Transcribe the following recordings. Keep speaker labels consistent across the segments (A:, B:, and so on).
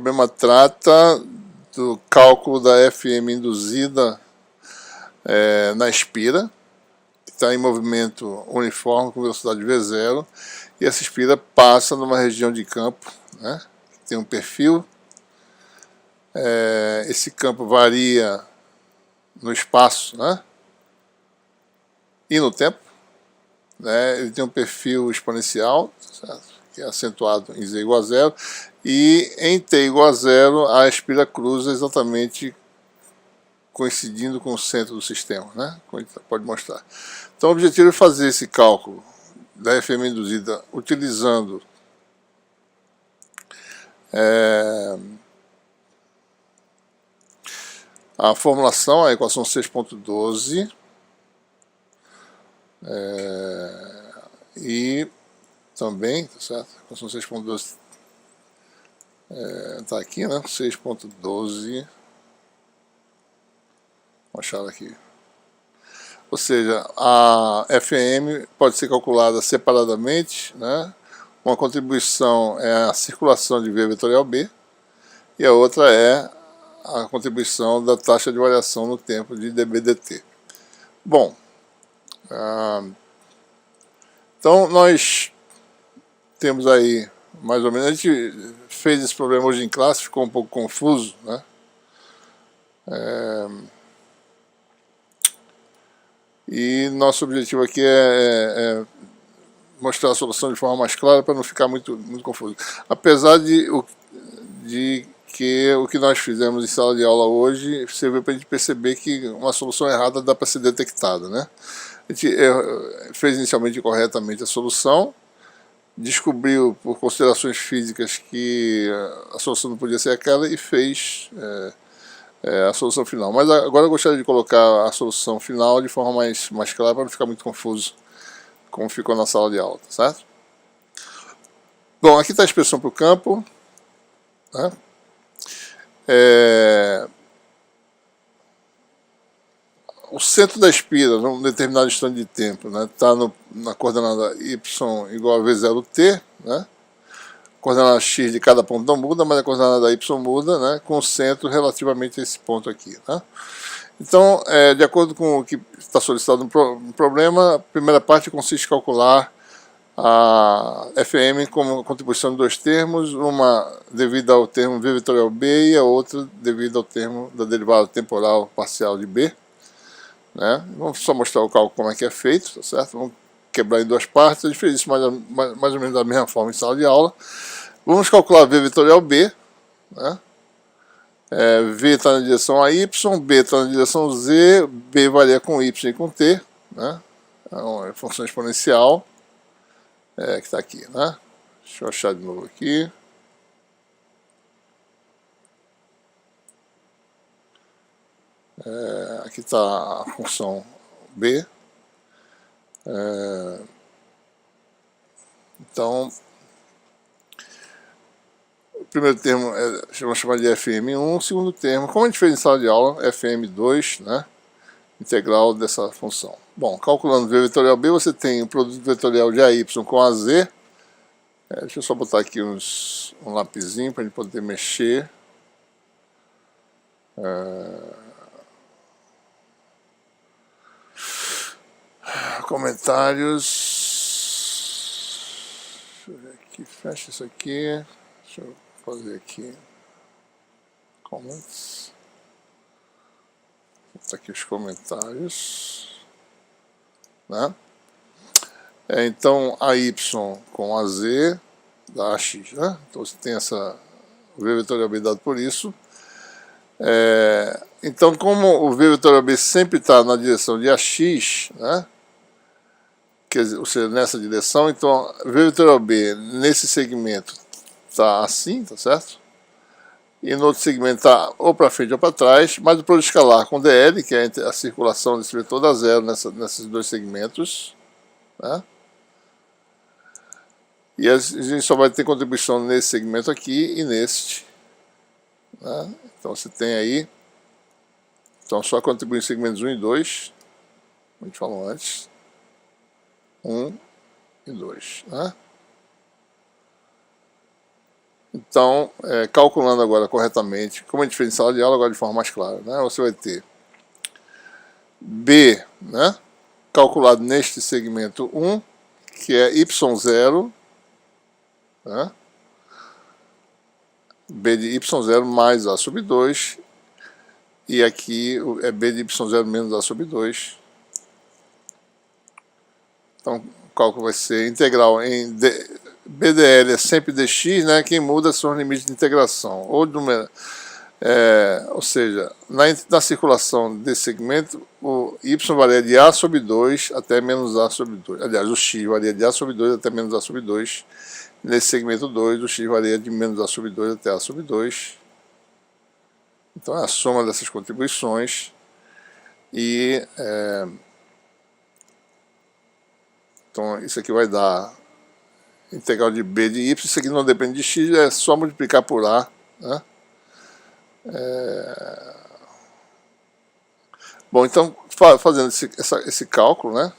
A: problema trata do cálculo da FM induzida na espira, que está em movimento uniforme com velocidade V0, e essa espira passa numa região de campo, né, que tem um perfil. Esse campo varia no espaço, né, e no tempo, né. Ele tem um perfil exponencial, certo? Que é acentuado em z igual a 0, e em t igual a 0 a espira cruza exatamente coincidindo com o centro do sistema, né? Como a gente pode mostrar. Então o objetivo é fazer esse cálculo da FM induzida utilizando a formulação, a equação 6.12, e também, tá certo? A equação 6.12 está aqui, né? 6.12, vou achar ela aqui. Ou seja, a FM pode ser calculada separadamente, né? Uma contribuição é a circulação de V vetorial B e a outra é a contribuição da taxa de variação no tempo de dB/dt. Bom, então nós temos aí mais ou menos, a gente fez esse problema hoje em classe, ficou um pouco confuso, né? E nosso objetivo aqui é mostrar a solução de forma mais clara para não ficar muito confuso. Apesar de que o que nós fizemos em sala de aula hoje serviu para a gente perceber que uma solução errada dá para ser detectada, né? A gente fez inicialmente corretamente a solução, descobriu por considerações físicas que a solução não podia ser aquela e fez a solução final. Mas agora eu gostaria de colocar a solução final de forma mais clara para não ficar muito confuso, como ficou na sala de aula, tá certo? Bom, aqui está a expressão para o campo, né? O centro da espira, num determinado instante de tempo, está na coordenada y igual a v0t, né? A coordenada x de cada ponto não muda, mas a coordenada y muda, né? Com o centro relativamente a esse ponto aqui, né? Então, de acordo com o que está solicitado no problema, a primeira parte consiste em calcular a FM como contribuição de dois termos, uma devida ao termo V vetorial B e a outra devida ao termo da derivada temporal parcial de B, né? Vamos só mostrar o cálculo como é que é feito, tá certo? Vamos quebrar em duas partes. A gente fez isso mais ou menos da mesma forma em sala de aula. Vamos calcular V vetorial B, né? V está na direção a Y, B está na direção Z, B varia com Y e com T, né? É uma função exponencial que está aqui, né? Deixa eu achar de novo aqui. Aqui está a função B. Então, o primeiro termo vamos chamar de FM1, o segundo termo, como a gente fez em sala de aula, FM2, né? Integral dessa função. Bom, calculando V vetorial B, você tem o produto vetorial de AY com AZ. Deixa eu só botar aqui um lapisinho para a gente poder mexer. Comentários. Deixa eu ver aqui, fecha isso aqui. Deixa eu fazer aqui. Comments. Vou botar aqui os comentários. Né? Então, AY com AZ dá AX, né? Então você tem o V vetorial B dado por isso. Então, como o V vetorial B sempre está na direção de AX, né? Quer dizer, ou seja, nessa direção, então V vetorial B nesse segmento está assim, tá certo? E no outro segmento está ou para frente ou para trás, mas o produto escalar com DL, que é a circulação desse vetor, dá zero nesses dois segmentos, né? E a gente só vai ter contribuição nesse segmento aqui e neste, né? Então você tem aí, então só contribui em segmentos 1 e 2, como a gente falou antes, 1 e 2, né? Então, calculando agora corretamente, como a gente fez em sala de aula, agora de forma mais clara, né? Você vai ter B, né? Calculado neste segmento 1, que é y0, né? B de y0 mais A sobre 2, e aqui é B de y0 menos A sobre 2. Então, o cálculo vai ser integral em BDL é sempre dx, né? Quem muda são os limites de integração. Ou seja, na circulação desse segmento, o y varia de A sobre 2 até menos A sobre 2. Aliás, o x varia de A sobre 2 até menos A sobre 2. Nesse segmento 2, o x varia de menos A sobre 2 até A sobre 2. Então, é a soma dessas contribuições. E então, isso aqui vai dar integral de B de Y. Isso aqui não depende de x, é só multiplicar por A, né? Bom, então, fazendo esse cálculo, né?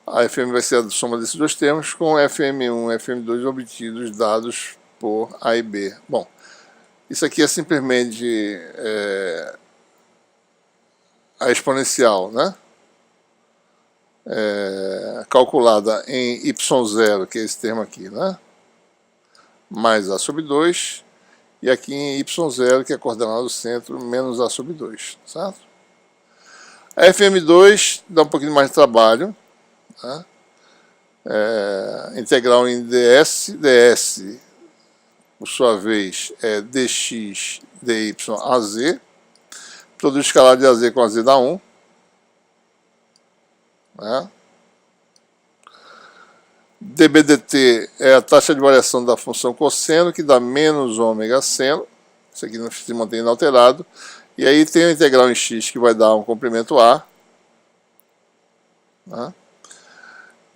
A: A FM vai ser a soma desses dois termos com FM1 e FM2 obtidos dados por A e B. Bom, isso aqui é simplesmente a exponencial, né? Calculada em y0, que é esse termo aqui, né? Mais A sobre 2, e aqui em y0, que é a coordenada do centro, menos A sobre 2, certo? A FM2 dá um pouquinho mais de trabalho, né? Integral em ds, por sua vez, é dx, dy, az, produto escalar de az com az dá 1, né? dBdt é a taxa de variação da função cosseno, que dá menos ômega seno. Isso aqui não se mantém inalterado. E aí tem a integral em x, que vai dar um comprimento A, né?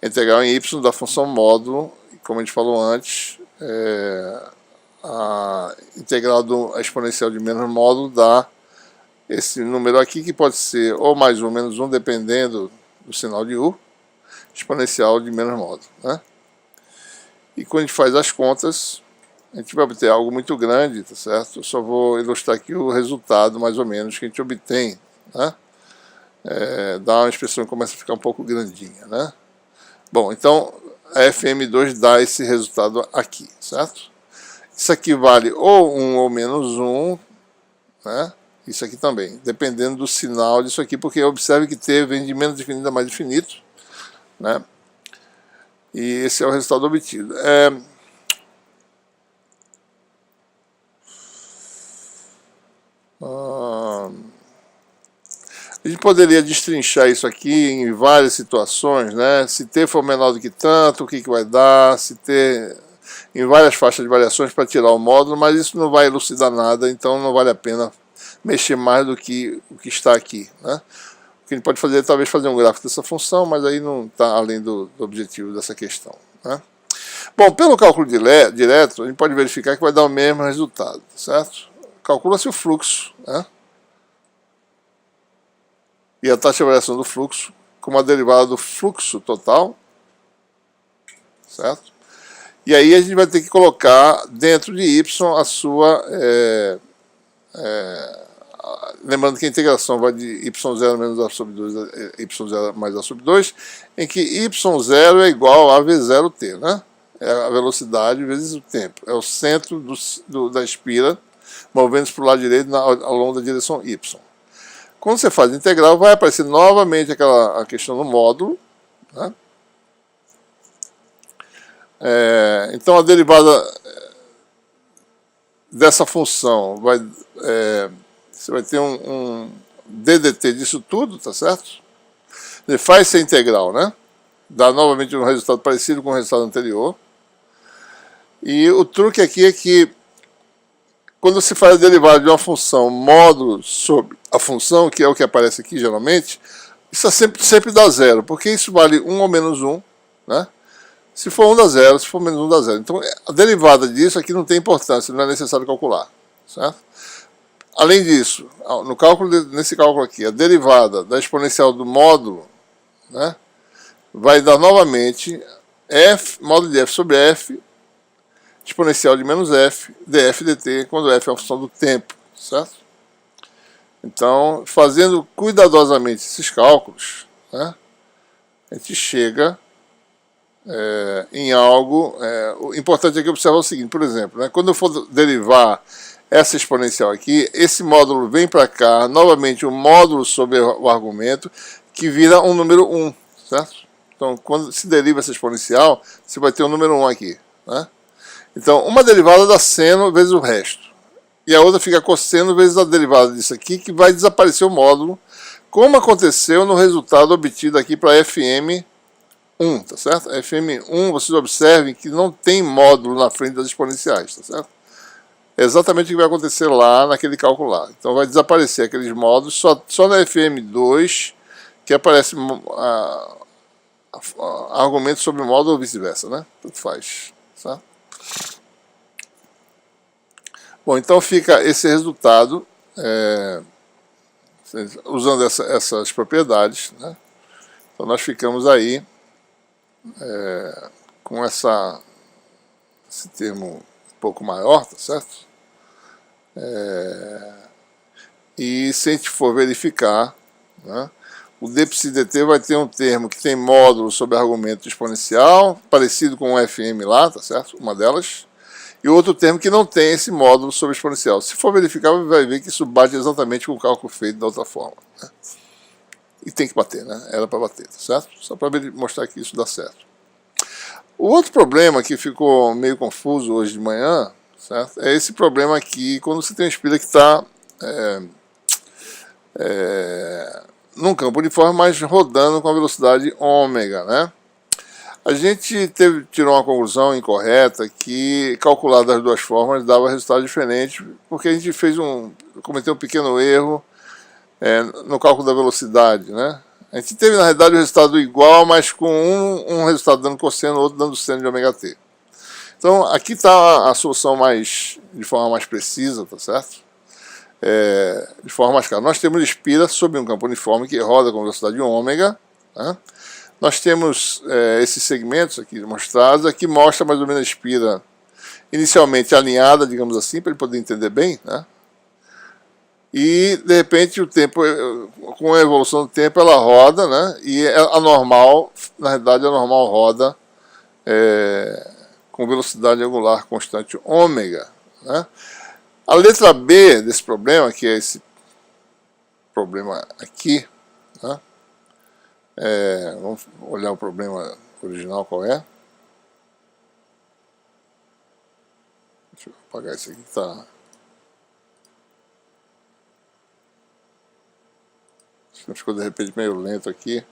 A: Integral em y da função módulo, como a gente falou antes, a integral a exponencial de menos módulo dá esse número aqui, que pode ser ou mais 1 ou menos 1, dependendo do sinal de U, exponencial de menos módulo, né? E quando a gente faz as contas, a gente vai obter algo muito grande, tá certo? Eu só vou ilustrar aqui o resultado, mais ou menos, que a gente obtém, né? Dá uma expressão que começa a ficar um pouco grandinha, né? Bom, então a FM2 dá esse resultado aqui, certo? Isso aqui vale ou 1 ou menos 1, né? Isso aqui também, dependendo do sinal disso aqui, porque observe que T vem de menos definido a mais infinito, né? E esse é o resultado obtido. A gente poderia destrinchar isso aqui em várias situações, né? Se T for menor do que tanto, o que vai dar? Se T em várias faixas de variações para tirar o módulo, mas isso não vai elucidar nada, então não vale a pena mexer mais do que o que está aqui, né? O que a gente pode fazer é talvez fazer um gráfico dessa função, mas aí não está além do objetivo dessa questão, né? Bom, pelo cálculo direto, a gente pode verificar que vai dar o mesmo resultado, certo? Calcula-se o fluxo, né? E a taxa de variação do fluxo como a derivada do fluxo total, certo? E aí a gente vai ter que colocar dentro de y a sua... lembrando que a integração vai de y0 menos a sobre 2 a y0 mais a sobre 2, em que y0 é igual a v0t, né? É a velocidade vezes o tempo. É o centro da espira movendo-se para o lado direito ao longo da direção y. Quando você faz a integral, vai aparecer novamente a questão do módulo, né? Então a derivada dessa função você vai ter um ddt disso tudo, tá certo? Ele faz essa integral, né? Dá novamente um resultado parecido com o resultado anterior. E o truque aqui é que quando se faz a derivada de uma função módulo sobre a função, que é o que aparece aqui geralmente, isso sempre dá zero, porque isso vale 1 ou menos 1, né? Se for 1 dá zero, se for menos 1 dá zero. Então a derivada disso aqui não tem importância, não é necessário calcular, certo? Além disso, nesse cálculo aqui, a derivada da exponencial do módulo, né, vai dar novamente f, módulo de f sobre f, exponencial de menos f, df dt, quando f é uma função do tempo, certo? Então, fazendo cuidadosamente esses cálculos, né, a gente chega em algo. O importante aqui é observar o seguinte, por exemplo, né, quando eu for derivar essa exponencial aqui, esse módulo vem para cá, novamente o módulo sobre o argumento, que vira um número 1, certo? Então, quando se deriva essa exponencial, você vai ter um número 1 aqui, né? Então, uma derivada dá seno vezes o resto. E a outra fica cosseno vezes a derivada disso aqui, que vai desaparecer o módulo, como aconteceu no resultado obtido aqui para FM1, tá certo? FM1, vocês observem que não tem módulo na frente das exponenciais, tá certo? É exatamente o que vai acontecer lá naquele cálculo lá. Então vai desaparecer aqueles módulos, só na FM2 que aparece argumento sobre módulo ou vice-versa, né? Tudo faz, certo? Bom, então fica esse resultado, usando essas propriedades, né? Então nós ficamos aí com esse termo um pouco maior, tá certo? E se a gente for verificar, né, o dψdt vai ter um termo que tem módulo sobre argumento exponencial, parecido com o FM lá, tá certo? Uma delas. E outro termo que não tem esse módulo sobre exponencial. Se for verificar, vai ver que isso bate exatamente com o cálculo feito da outra forma, né? E tem que bater, né? Era para bater, tá certo? Só para mostrar que isso dá certo. O outro problema que ficou meio confuso hoje de manhã, certo? É esse problema aqui, quando você tem uma espira que está num campo uniforme, mas rodando com a velocidade ômega, né? A gente tirou uma conclusão incorreta que calcular das duas formas dava resultado diferente, porque a gente cometeu um pequeno erro no cálculo da velocidade, né? A gente teve, na realidade, o resultado igual, mas com um resultado dando cosseno, outro dando seno de ômega t. Então, aqui está a solução de forma mais precisa, tá certo? De forma mais clara. Nós temos espira sobre um campo uniforme que roda com velocidade ômega, né? Nós temos esses segmentos aqui mostrados, aqui mostra mais ou menos a espira inicialmente alinhada, digamos assim, para ele poder entender bem, né? E, de repente, o tempo, com a evolução do tempo, ela roda, né? E a normal, na realidade, a normal roda com velocidade angular constante ômega, né? A letra B desse problema, que é esse problema aqui, né? Vamos olhar o problema original qual é. Deixa eu apagar isso aqui que está. Ficou de repente meio lento aqui.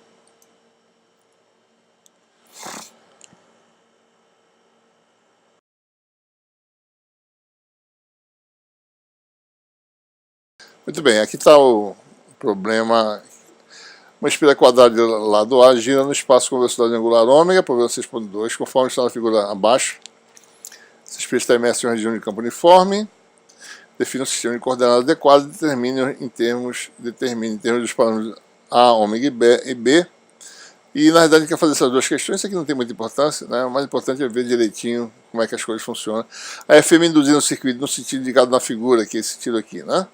A: Muito bem, aqui está o problema. Uma espira quadrada de lado A gira no espaço com velocidade angular ômega, problema 6.2, conforme está na figura abaixo. Essa espira está imersa em uma região de campo uniforme. Define um sistema de coordenadas adequado e determine em termos dos parâmetros A, ômega e B. E na verdade a gente quer fazer essas duas questões, isso aqui não tem muita importância, né? O mais importante é ver direitinho como é que as coisas funcionam. A FM induzida no circuito no sentido indicado na figura, que é esse sentido aqui, né?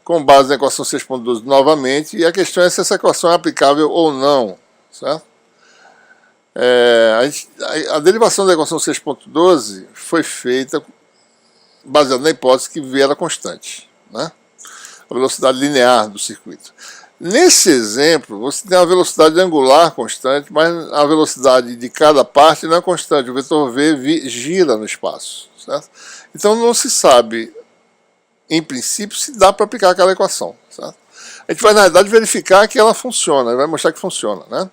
A: Com base na equação 6.12 novamente, e a questão é se essa equação é aplicável ou não, certo? A derivação da equação 6.12 foi feita baseada na hipótese que V era constante, né? A velocidade linear do circuito. Nesse exemplo, você tem uma velocidade angular constante, mas a velocidade de cada parte não é constante. O vetor V gira no espaço, certo? Então não se sabe, em princípio, se dá para aplicar aquela equação, certo? A gente vai, na verdade, verificar que ela funciona, vai mostrar que funciona, né?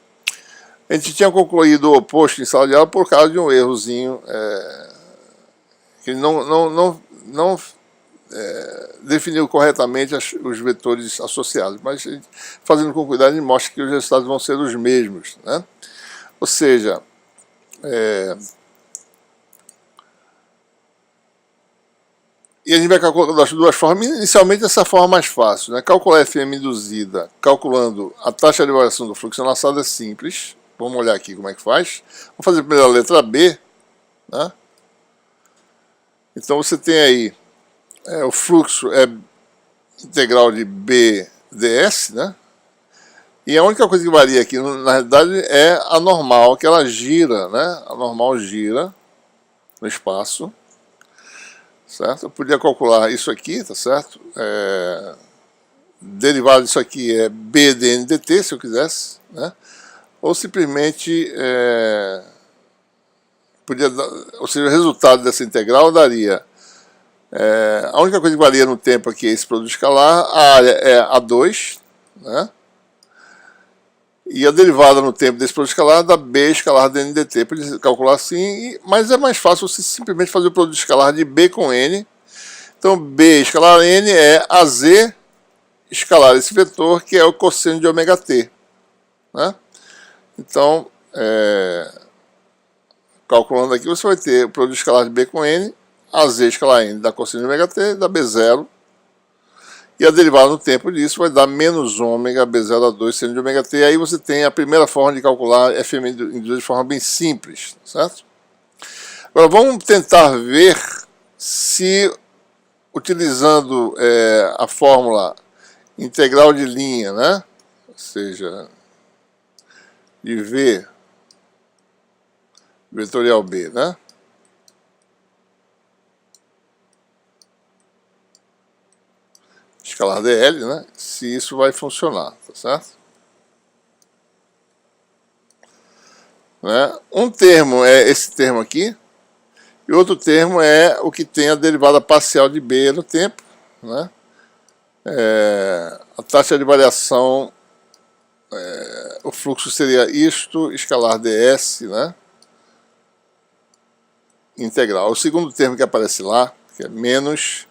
A: A gente tinha concluído o oposto em sala de aula por causa de um errozinho que não definiu corretamente os vetores associados, mas fazendo com cuidado, ele mostra que os resultados vão ser os mesmos, né? Ou seja, e a gente vai calcular das duas formas. Inicialmente, essa forma mais fácil, né? Calcular a FM induzida calculando a taxa de variação do fluxo lançado é simples. Vamos olhar aqui como é que faz. Vamos fazer primeiro a letra B, né? Então você tem aí o fluxo é integral de B ds, né? E a única coisa que varia aqui, na realidade, é a normal, que ela gira, né? A normal gira no espaço, certo? Eu podia calcular isso aqui, tá certo? Derivado disso aqui é B dN dt, se eu quisesse, né? Ou simplesmente podia dar, ou seja, o resultado dessa integral daria a única coisa que varia no tempo aqui é esse produto escalar, a área é A2, né? E a derivada no tempo desse produto escalar dá B escalar dN dt, para ele calcular assim, mas é mais fácil você simplesmente fazer o produto escalar de B com N. Então B escalar N é AZ escalar esse vetor, que é o cosseno de ômega t, né? Então, calculando aqui, você vai ter o produto escalar de B com N, AZ escalar N dá cosseno de ômega t, dá B0, e a derivada no tempo disso vai dar menos ômega B0 A2 seno de ômega t. Aí você tem a primeira forma de calcular FM induzida de forma bem simples, certo? Agora vamos tentar ver se, utilizando a fórmula integral de linha, né? Ou seja, de V vetorial B, né? Escalar dl, né? Se isso vai funcionar, tá certo? Né? Um termo é esse termo aqui, e outro termo é o que tem a derivada parcial de B no tempo, né? A taxa de variação, o fluxo seria isto, escalar ds, né? Integral. O segundo termo que aparece lá, que é menos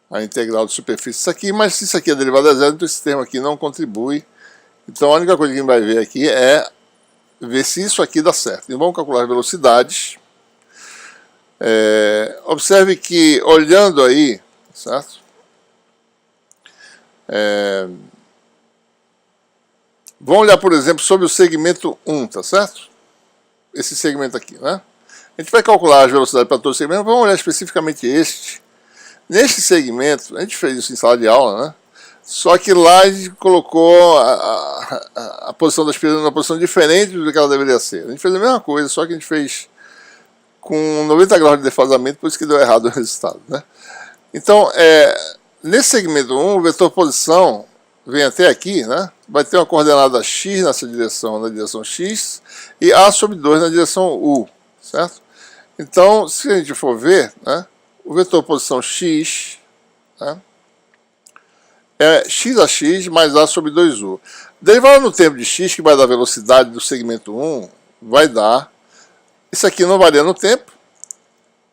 A: a integral de superfície, isso aqui, mas se isso aqui é derivada a zero, então esse termo aqui não contribui. Então a única coisa que a gente vai ver aqui é ver se isso aqui dá certo. Então vamos calcular as velocidades. Observe que, olhando aí, certo? Vamos olhar, por exemplo, sobre o segmento 1, tá certo? Esse segmento aqui, né? A gente vai calcular as velocidades para todo o segmento, vamos olhar especificamente este. Neste segmento, a gente fez isso em sala de aula, né? Só que lá a gente colocou a posição da aspirina numa posição diferente do que ela deveria ser. A gente fez a mesma coisa, só que a gente fez com 90 graus de defasamento, por isso que deu errado o resultado, né? Então, nesse segmento 1, o vetor posição vem até aqui, né? Vai ter uma coordenada x nessa direção, na direção x, e a sobre 2 na direção u, certo? Então, se a gente for ver, né, o vetor posição x, né, é x a x mais a sobre 2u. Derivada no tempo de x, que vai dar a velocidade do segmento 1, vai dar, isso aqui não varia no tempo,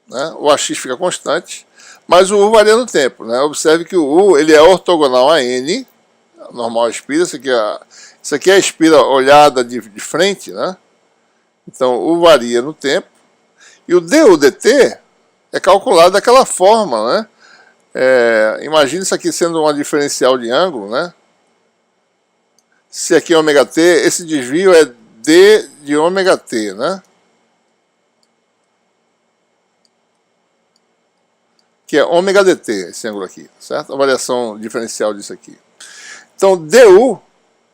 A: né, o ax fica constante, mas o u varia no tempo, né? Observe que o u ele é ortogonal a n, normal a espira, isso aqui é a espira olhada de frente, né? Então o varia no tempo, e o du dt é calculado daquela forma, né? Imagine isso aqui sendo uma diferencial de ângulo, né? Se aqui é ômega t, esse desvio é d de ômega t, né? Que é ômega dt, esse ângulo aqui, certo? A variação diferencial disso aqui. Então, du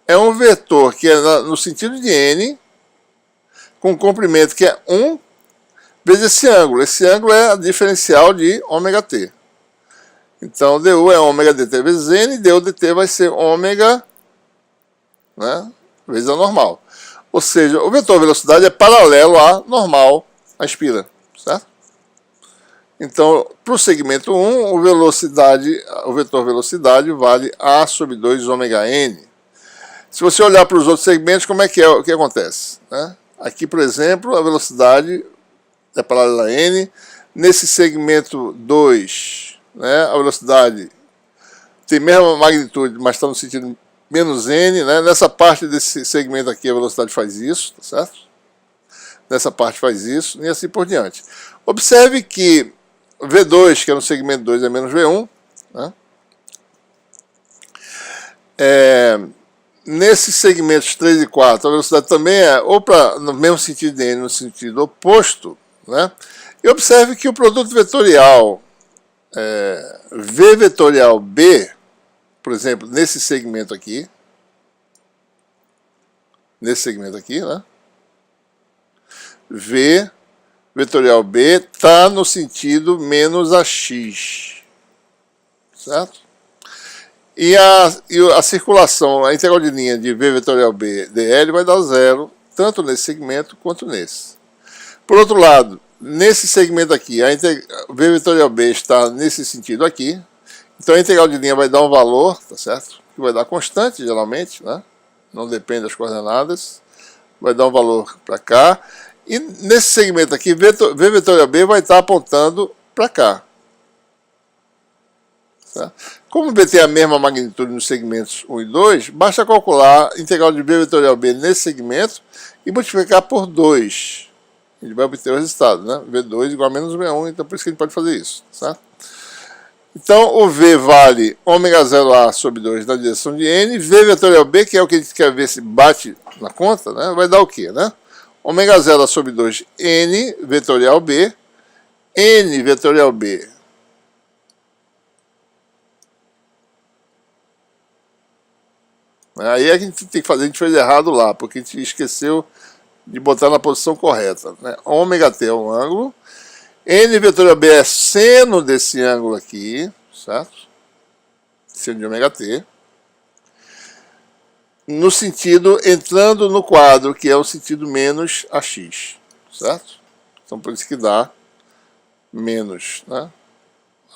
A: é um vetor que é no sentido de n, com um comprimento que é 1 vezes esse ângulo. Esse ângulo é a diferencial de ômega t. Então, du é ômega dt vezes n, e du dt vai ser ômega, né, vezes a normal. Ou seja, o vetor velocidade é paralelo à normal, à espira, certo? Então, para o segmento 1, o vetor velocidade vale a sobre 2 ômega n. Se você olhar para os outros segmentos, como é que o que acontece, né? Aqui, por exemplo, a velocidade é paralela a n. Nesse segmento 2, né, a velocidade tem a mesma magnitude, mas está no sentido menos n, né? Nessa parte desse segmento aqui, a velocidade faz isso, tá certo? Nessa parte faz isso, e assim por diante. Observe que V2, que é no segmento 2, é menos V1, né? Nesses segmentos 3 e 4, a velocidade também é ou no mesmo sentido de n, no sentido oposto, né? E observe que o produto vetorial V vetorial B, por exemplo, nesse segmento aqui, né? V vetorial B está no sentido menos AX, certo? E a circulação, a integral de linha de V vetorial B dl vai dar zero, tanto nesse segmento quanto nesse. Por outro lado, nesse segmento aqui, V vetorial B está nesse sentido aqui, então a integral de linha vai dar um valor, tá certo? Que vai dar constante, geralmente, né? Não depende das coordenadas, vai dar um valor para cá, e nesse segmento aqui, V vetorial B vai estar apontando para cá. Tá? Como B tem a mesma magnitude nos segmentos 1 e 2, basta calcular a integral de V vetorial B nesse segmento e multiplicar por 2. A gente vai obter o resultado, né? V2 igual a menos V1, então por isso que a gente pode fazer isso. Tá? Então o V vale ω0A sobre 2 na direção de N, V vetorial B, que é o que a gente quer ver se bate na conta, né? Vai dar o quê? Né? ω0A sobre 2 N vetorial B, N vetorial B. Aí a gente tem que fazer, a gente fez errado lá, porque a gente esqueceu de botar na posição correta. Né? ômega t é um ângulo, N vetorial B é seno desse ângulo aqui, certo? Seno de ômega t. No sentido, entrando no quadro, que é o sentido menos AX, certo? Então por isso que dá menos, né?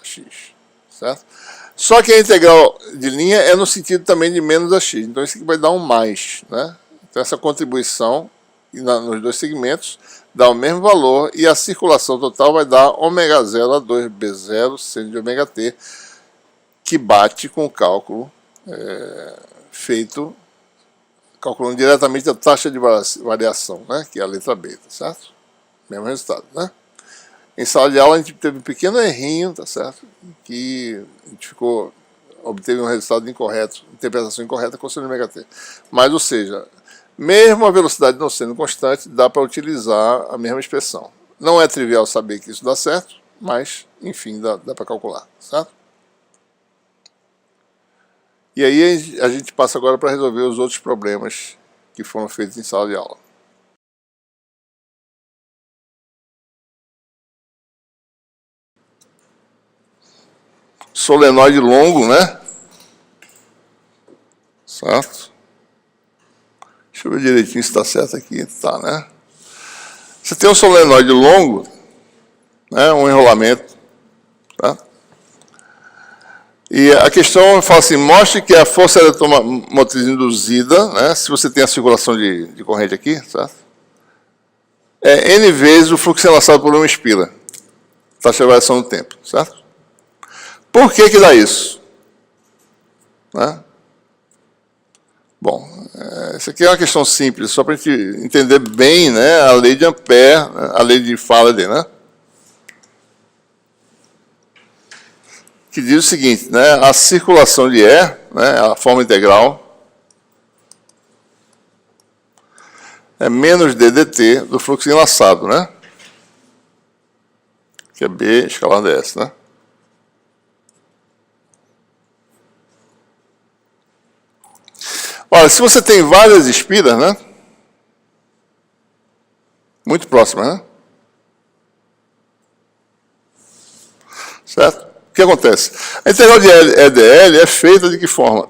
A: AX, certo? Só que a integral de linha é no sentido também de menos AX, então isso aqui vai dar um mais, né? Então essa contribuição nos dois segmentos dá o mesmo valor e a circulação total vai dar ω0 a 2B0 seno de ômega t, que bate com o cálculo feito calculando diretamente a taxa de variação, né? Que é a letra B, tá certo? Mesmo resultado, né? Em sala de aula a gente teve um pequeno errinho, tá certo? Que a gente obteve um resultado incorreto, interpretação incorreta com seno de ômega t. Mas, ou seja, mesmo a velocidade não sendo constante, dá para utilizar a mesma expressão. Não é trivial saber que isso dá certo, mas, enfim, dá para calcular, certo? E aí a gente passa agora para resolver os outros problemas que foram feitos em sala de aula. Solenoide longo, né? Certo? Deixa eu ver direitinho se está certo aqui. Tá, né? Você tem um solenoide longo, né? Um enrolamento, tá? E a questão fala assim, mostre que a força eletromotriz induzida, né? Se você tem a circulação de corrente aqui, certo? É N vezes o fluxo lançado por uma espira. Taxa de variação no tempo, certo? Por que dá isso? Né? Bom, isso aqui é uma questão simples, só para a gente entender bem, né, a lei de Ampère, né, a lei de Faraday, né? Que diz o seguinte, né, a circulação de E, né, a forma integral, é menos d dt do fluxo enlaçado, né? Que é B escalar ds, né? Olha, se você tem várias espiras, né? Muito próximas, né? Certo? O que acontece? A integral de EDL é feita de que forma?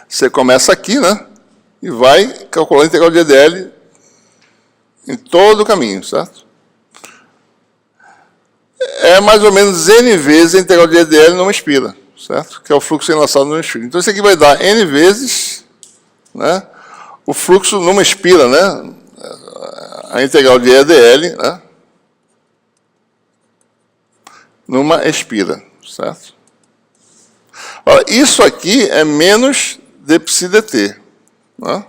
A: Você começa aqui, né? E vai calcular a integral de EDL em todo o caminho, certo? É mais ou menos N vezes a integral de EDL numa espira, certo? Que é o fluxo enlaçado numa espira. Então isso aqui vai dar N vezes, né, o fluxo numa espira, né? A integral de EDL, né, numa espira, certo? Ora, isso aqui é menos dψdt, né?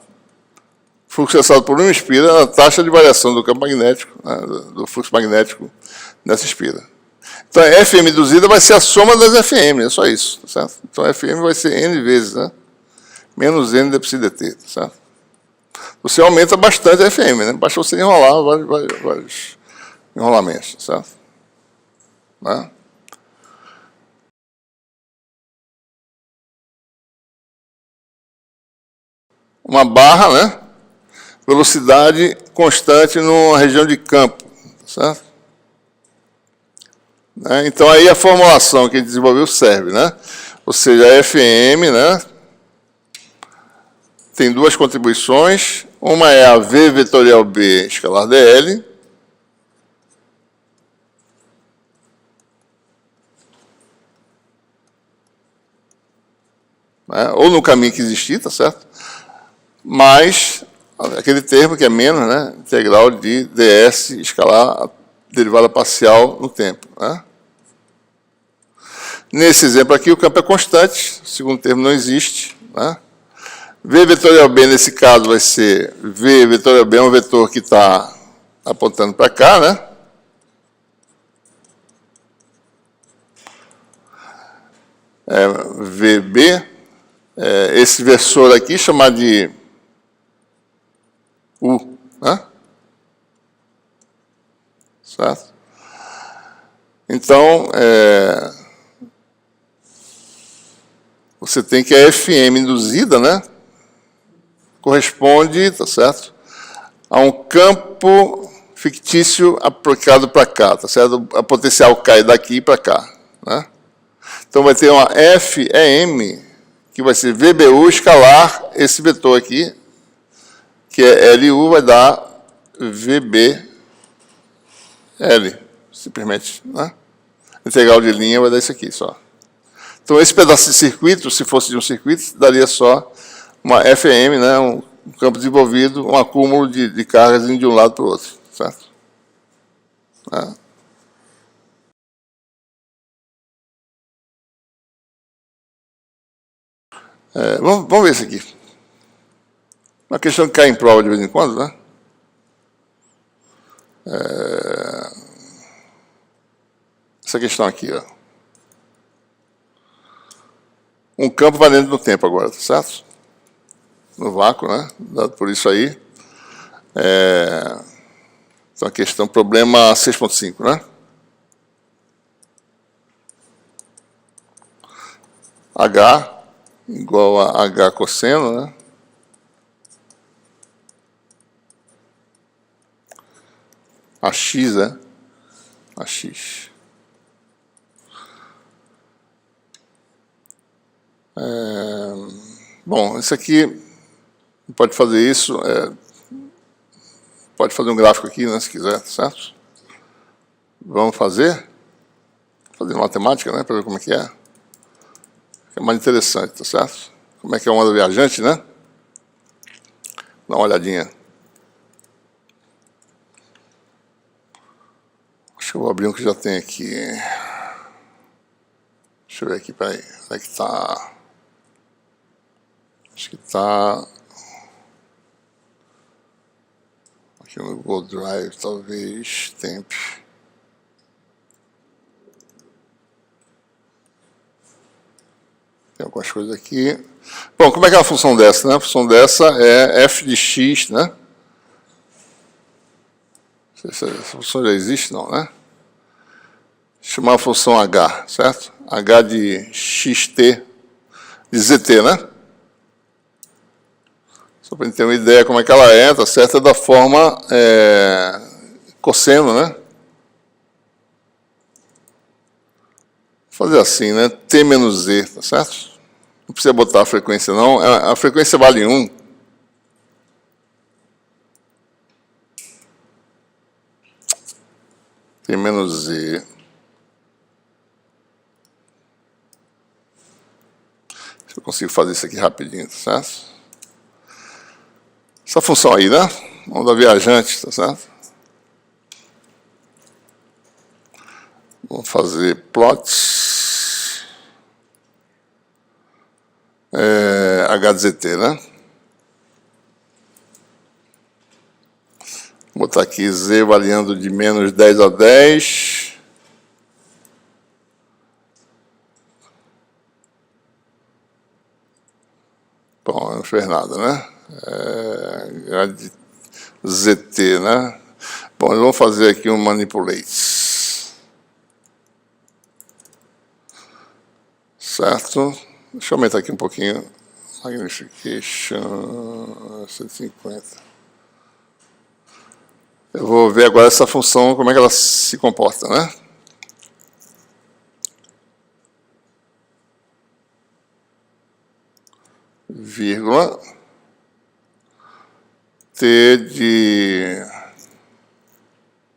A: Fluxo lançado por uma espira, a taxa de variação do campo magnético, né, do fluxo magnético nessa espira. Então, a FM induzida vai ser a soma das FM, é só isso, tá certo? Então, a FM vai ser N vezes, né? Menos N dψdt, tá certo? Você aumenta bastante a FM, né? Basta você enrolar vários enrolamentos, certo? Né? Uma barra, né? Velocidade constante numa região de campo, certo? Né? Então aí a formulação que ele desenvolveu serve, né? Ou seja, a FM, né? Tem duas contribuições. Uma é a V vetorial B escalar dl. Né? Ou no caminho que existir, tá certo? Mais aquele termo que é menos, né? Integral de ds escalar derivada parcial no tempo, né? Nesse exemplo aqui, o campo é constante, o segundo termo não existe, né? V vetorial B, nesse caso, vai ser V vetorial B, é um vetor que está apontando para cá, né? VB, esse versor aqui, chamado de U, né? Certo? Então, você tem que a FM induzida, né? Corresponde, tá certo? A um campo fictício aplicado para cá, tá certo? A potencial cai daqui para cá, né? Então vai ter uma FEM, que vai ser VBU escalar esse vetor aqui, que é LU, vai dar VBL, simplesmente, né? Integral de linha vai dar isso aqui só. Então esse pedaço de circuito, se fosse de um circuito, daria só uma FM, né? Um campo desenvolvido, um acúmulo de cargas indo de um lado para o outro, certo? Né? Vamos ver isso aqui. Uma questão que cai em prova de vez em quando, né? Essa questão aqui, ó. Um campo valendo no tempo agora, tá certo? No vácuo, né? Dado por isso aí. Então a questão, problema 6.5, né? H igual a H cosseno, né? A X, né? A X. Bom, isso aqui, pode fazer isso, pode fazer um gráfico aqui, né, se quiser, certo? Vamos fazer matemática, né, para ver como é que é. É mais interessante, tá certo? Como é que é a onda viajante, né? Dá uma olhadinha. Acho que eu vou abrir um que já tem aqui. Deixa eu ver aqui, peraí. Onde é que está? Acho que está aqui no Google Drive, talvez, temp. Tem algumas coisas aqui. Bom, como é que é a função dessa, né? A função dessa é f de x, né? Essa função já existe, não, né? Chamar a função h, certo? H de xt, de zt, né? Só para a gente ter uma ideia como é que ela é, tá certo? É da forma cosseno, né? Vou fazer assim, né? T menos Z, tá certo? Não precisa botar a frequência, não. A frequência vale 1. T menos Z. Se eu consigo fazer isso aqui rapidinho, tá certo? Essa função aí, né? Onda viajante, tá certo? Vamos fazer plots. H de ZT, né? Vou botar aqui Z variando de menos 10 a 10. Bom, não fez nada, né? grade ZT, né? Bom, vamos fazer aqui um manipulate. Certo? Deixa eu aumentar aqui um pouquinho. Magnification 150. Eu vou ver agora essa função, como é que ela se comporta, né? Vírgula. T de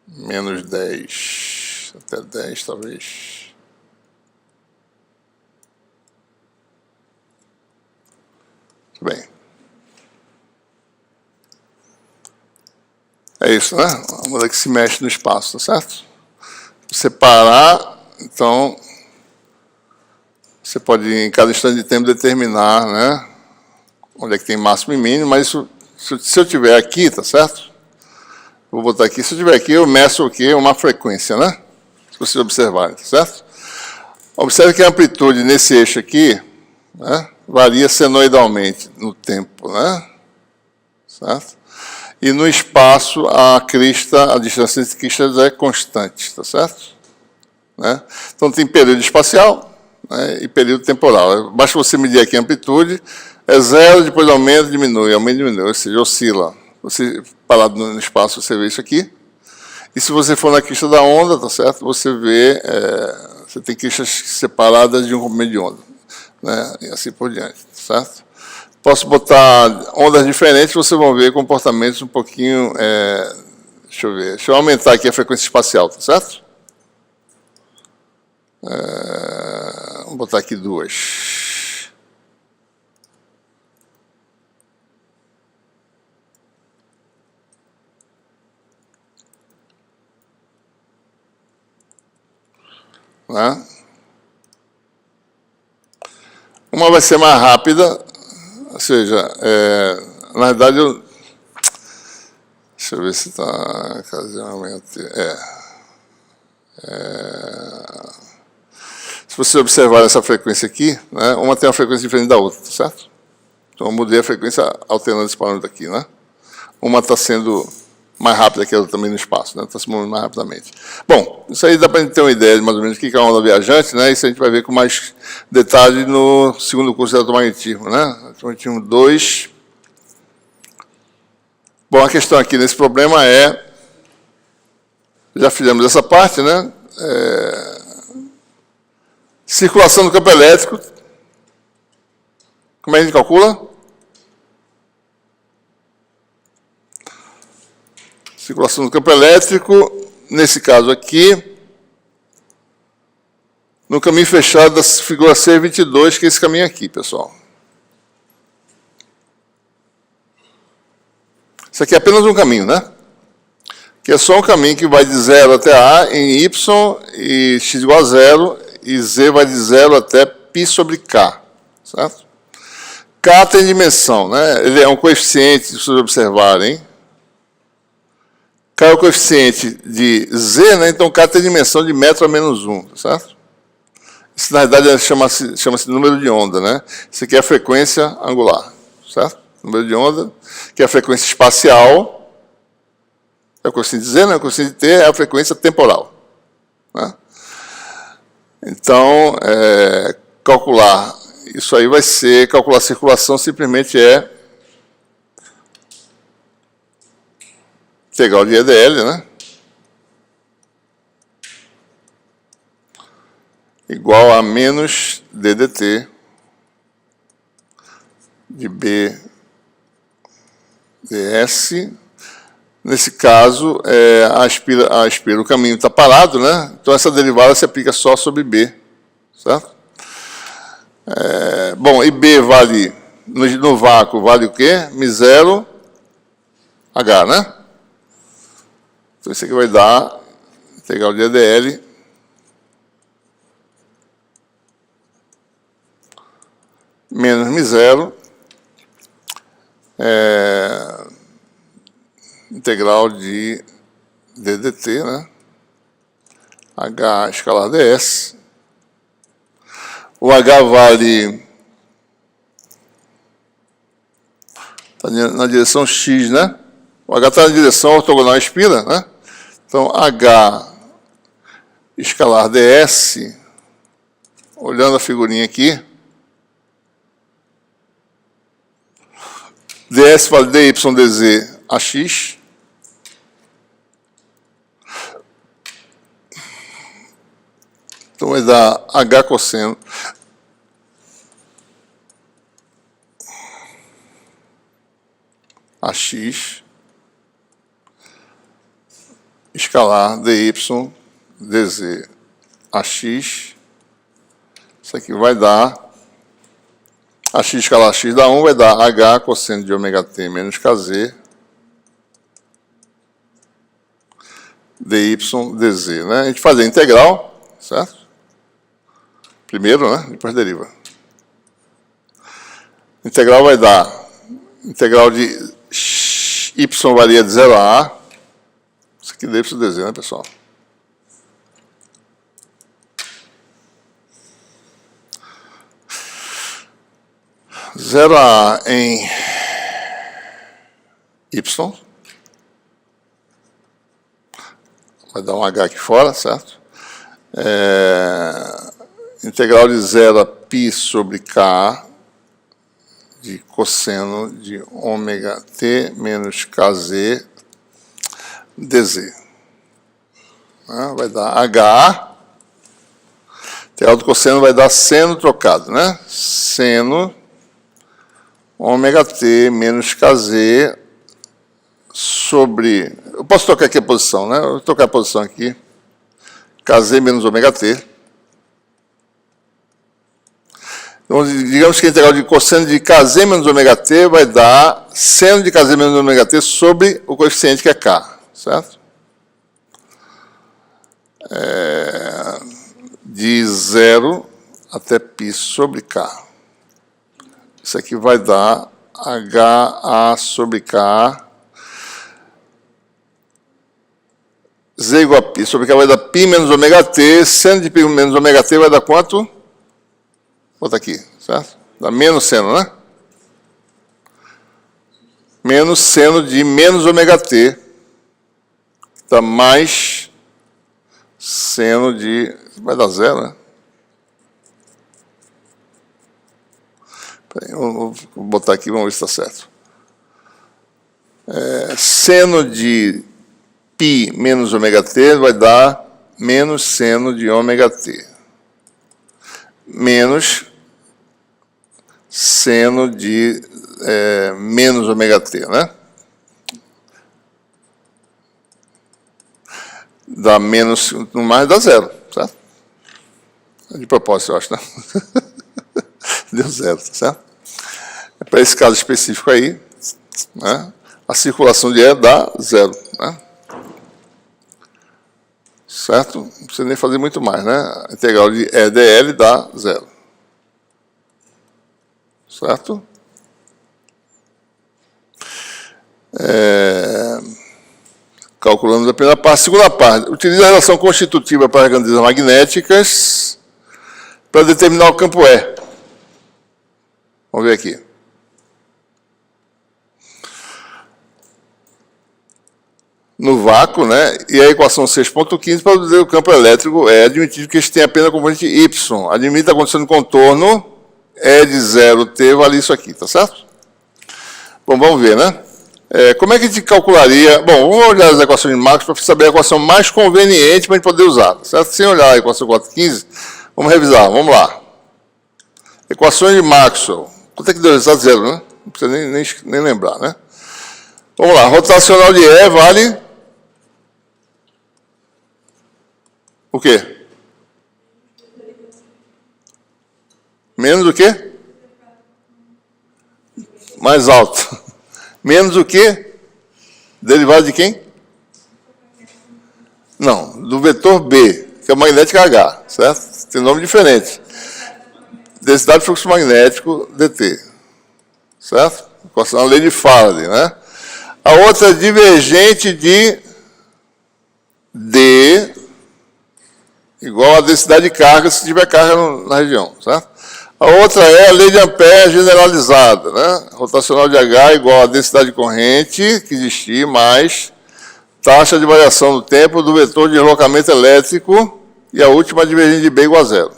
A: menos 10 até 10, talvez. Muito bem. É isso, né? Uma moeda que se mexe no espaço, tá certo? Separar, então, você pode, em cada instante de tempo, determinar, né? Onde é que tem máximo e mínimo, mas isso, se eu tiver aqui, tá certo? Vou botar aqui, se eu tiver aqui, eu meço o quê? Uma frequência, né? Se vocês observarem, tá certo? Observe que a amplitude nesse eixo aqui, né, varia senoidalmente no tempo, né? Certo? E no espaço, a distância entre cristas é constante, tá certo? Né? Então tem período espacial, né, e período temporal. Basta você medir aqui a amplitude, é zero, depois aumenta, diminui, ou seja, oscila. Você, parado no espaço, você vê isso aqui. E se você for na crista da onda, tá certo? Você vê, você tem cristas separadas de um comprimento de onda, né? E assim por diante, tá certo? Posso botar ondas diferentes, vocês vão ver comportamentos um pouquinho, deixa eu ver, deixa eu aumentar aqui a frequência espacial, tá certo? Vamos botar aqui 2. Né? Uma vai ser mais rápida, ou seja, na verdade, deixa eu ver se está ocasionalmente. Se você observar essa frequência aqui, né, uma tem uma frequência diferente da outra, tá certo? Então eu mudei a frequência alternando esse parâmetro aqui, né? Uma está sendo mais rápida que a outra também no espaço, né? Está se movendo mais rapidamente. Bom, isso aí dá para a gente ter uma ideia de mais ou menos o que é uma onda viajante, né? Isso a gente vai ver com mais detalhe no segundo curso de eletromagnetismo, né? Eletromagnetismo 2. Bom, a questão aqui nesse problema já fizemos essa parte, né? Circulação do campo elétrico. Como é que a gente calcula? Circulação do campo elétrico, nesse caso aqui, no caminho fechado da figura C22, que é esse caminho aqui, pessoal. Isso aqui é apenas um caminho, né? Que é só um caminho que vai de 0 até A em Y, e x igual a 0, e Z vai de 0 até π sobre K, certo? K tem dimensão, né? Ele é um coeficiente, se vocês observarem. K é o coeficiente de Z, né? Então K tem dimensão de metro a menos 1, certo? Isso, na verdade, chama-se número de onda, né? Isso aqui é a frequência angular, certo? Número de onda, que é a frequência espacial, é o coeficiente de Z, né? O coeficiente de T é a frequência temporal, né? Então, calcular isso aí vai ser, calcular a circulação simplesmente integral de EDL, né? Igual a menos DDT de BDS. Nesse caso, o caminho está parado, né? Então essa derivada se aplica só sobre B, certo? Bom, e B vale, no vácuo, vale o quê? μ0 H, né? Então isso aqui vai dar integral de EDL menos μ0 integral de DDT, né? H escalar ds. O H vale, Está na direção X, né? O H está na direção ortogonal à espira, né? Então, H escalar ds, olhando a figurinha aqui, ds vale dy dz ax. Então, vai dar H cosseno ax escalar dy dz ax. Isso aqui vai dar ax escalar x dá 1, vai dar H cosseno de ômega t menos kz dy dz, né? A gente faz a integral, certo? Primeiro, né? Depois deriva. Integral vai dar integral de y varia de 0 a a. Isso aqui dy dz, né, pessoal? Zero a a em y. Vai dar um h aqui fora, certo? Integral de 0 a π sobre k de cosseno de ômega t menos kz dz. Vai dar h. Integral do cosseno vai dar seno trocado, né? Seno ômega t menos kz sobre... Eu posso trocar aqui a posição, né? Eu vou trocar a posição aqui. Kz menos ômega t. Então, digamos que a integral de cosseno de kz menos ômega t vai dar seno de kz menos ômega t sobre o coeficiente que é k, certo? De 0 até π sobre k. Isso aqui vai dar HA sobre K. Z igual a π. Sobre K vai dar π menos ômega t. Seno de π menos ômega t vai dar quanto? Vou botar aqui, certo? Dá menos seno, né? Menos seno de menos ômega t. Dá mais seno de... Vai dar 0, né? Vou botar aqui, vamos ver se está certo. Seno de π menos ômega t vai dar menos seno de ômega t. Menos seno de menos ômega t, né? Dá menos, no mais dá 0, certo? De propósito, eu acho, né? Deu 0, tá certo? Para esse caso específico aí, né, a circulação de E dá 0, né? Certo? Não precisa nem fazer muito mais, né? A integral de E dl dá 0. Certo? Calculamos a primeira parte. Segunda parte. Utiliza a relação constitutiva para as grandezas magnéticas para determinar o campo E. Vamos ver aqui. No vácuo, né? E a equação 6.15 para dizer o campo elétrico é admitido que este tem apenas a componente Y. Admite a condição de contorno E de 0T vale isso aqui, tá certo? Bom, vamos ver, né? Como é que a gente calcularia... Bom, vamos olhar as equações de Maxwell para saber a equação mais conveniente para a gente poder usar, certo? Sem olhar a equação 4.15, vamos revisar, vamos lá. Equações de Maxwell. Quanto é que deu resultado? 0, né? Não precisa nem lembrar, né? Vamos lá, rotacional de E vale... O quê? Menos o quê? Mais alto. Menos o quê? Derivado de quem? Não, do vetor B, que é o magnético H, certo? Tem nome diferente. Densidade de fluxo magnético, dt. Certo? A lei de Faraday, né? A outra é divergente de D igual a densidade de carga se tiver carga na região, certo? A outra é a lei de Ampère generalizada, né? Rotacional de H igual a densidade corrente que existir mais taxa de variação do tempo do vetor de deslocamento elétrico e a última divergência de B igual a zero.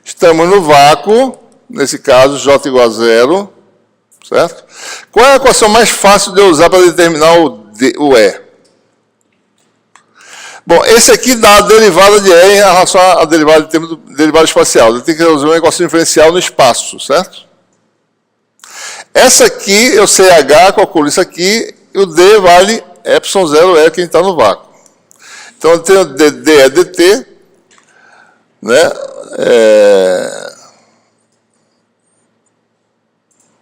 A: Estamos no vácuo, nesse caso J igual a zero, certo? Qual é a equação mais fácil de eu usar para determinar o E? Bom, esse aqui dá a derivada de E em relação à derivada de tempo do derivada espacial. Eu tenho que resolver uma equação diferencial no espaço, certo? Essa aqui, eu sei H, calculo isso aqui, e o D vale ε0 é quem está no vácuo. Então, eu tenho D é dt, né?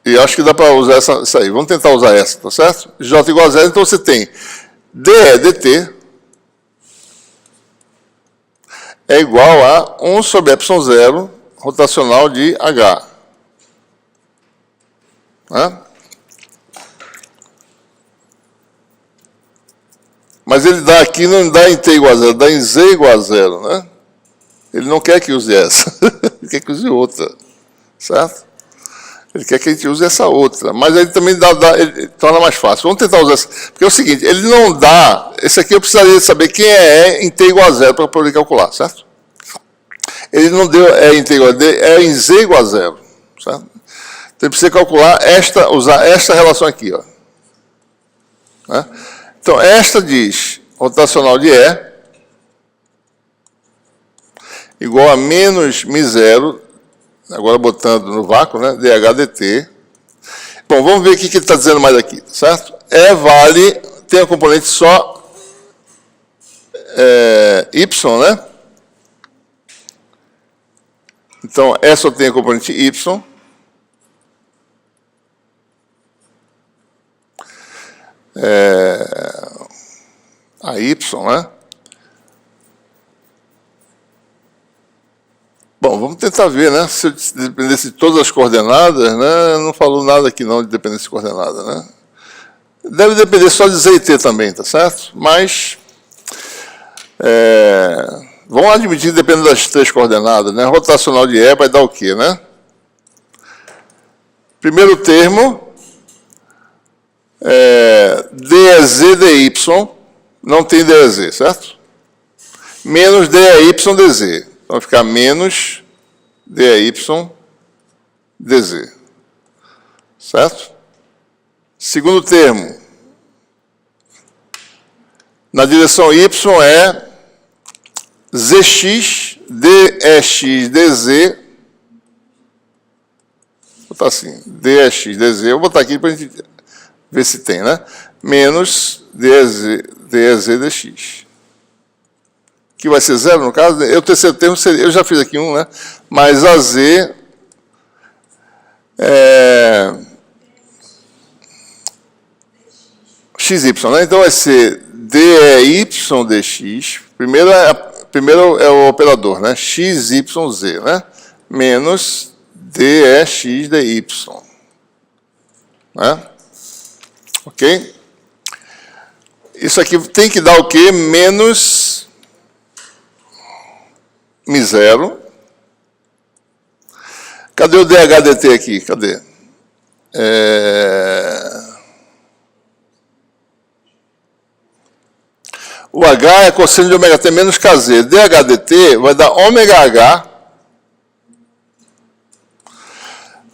A: E acho que dá para usar essa aí. Vamos tentar usar essa, tá certo? J igual a zero, então você tem D é dt é igual a 1 sobre ε0 rotacional de H. Né? Mas ele dá aqui, não dá em T igual a zero, dá em Z igual a zero, né? Ele não quer que use essa, ele quer que use outra, certo? Ele quer que a gente use essa outra, mas ele também ele torna mais fácil. Vamos tentar usar essa, porque é o seguinte, ele não dá, esse aqui eu precisaria saber quem é E em T igual a zero para poder calcular, certo? Ele não deu E em T igual a D, é em Z igual a zero, certo? Então ele precisa calcular usar esta relação aqui, ó. Né? Então, esta diz rotacional de E igual a menos μ0, agora botando no vácuo, né? dH dt. Bom, vamos ver o que ele está dizendo mais aqui, certo? E vale, tem a componente só y, né? Então, E só tem a componente y. A y, né? Bom, vamos tentar ver, né? Se dependesse de todas as coordenadas, né? Não falou nada aqui não de dependência de coordenada, né? Deve depender só de Z e T também, tá certo? Mas vamos admitir que depende das três coordenadas, né? Rotacional de E vai dar o quê, né? Primeiro termo, dz dy, não tem dz, certo? Menos dy dz. Então vai ficar menos dy dz. Certo? Segundo termo, na direção y é zx dex dz. Vou botar assim, dex dz. Eu vou botar aqui para a gente ver se tem, né? Menos dz dx. Que vai ser zero, no caso. O terceiro termo seria, eu já fiz aqui um, né? Mais AZ XY, né? Então vai ser DEY dx. Primeiro é o operador, né? XYZ, né? Menos DEX dy. Né? Ok? Isso aqui tem que dar o quê? Menos μ0. Cadê o dH dt aqui? Cadê? O H é cosseno de ômega t menos Kz. dH dt vai dar ômega H,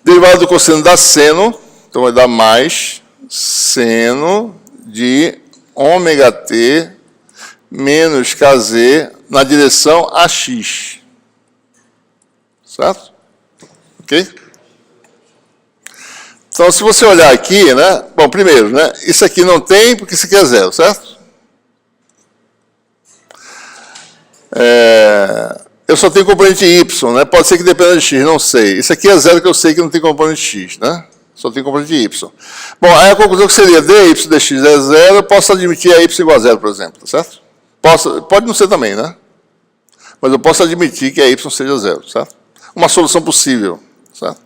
A: derivado do cosseno da seno, então vai dar mais seno de ômega t menos Kz na direção AX. Certo? Ok? Então, se você olhar aqui, né? Bom, primeiro, né? Isso aqui não tem, porque isso aqui é zero, certo? Eu só tenho componente Y, né? Pode ser que dependa de X, não sei. Isso aqui é zero, que eu sei que não tem componente X, né? Só tem componente Y. Bom, aí a conclusão que seria dy dx é zero, eu posso admitir a y igual a zero, por exemplo, tá certo? Pode não ser também, né? Mas eu posso admitir que a y seja zero, certo? Uma solução possível, certo?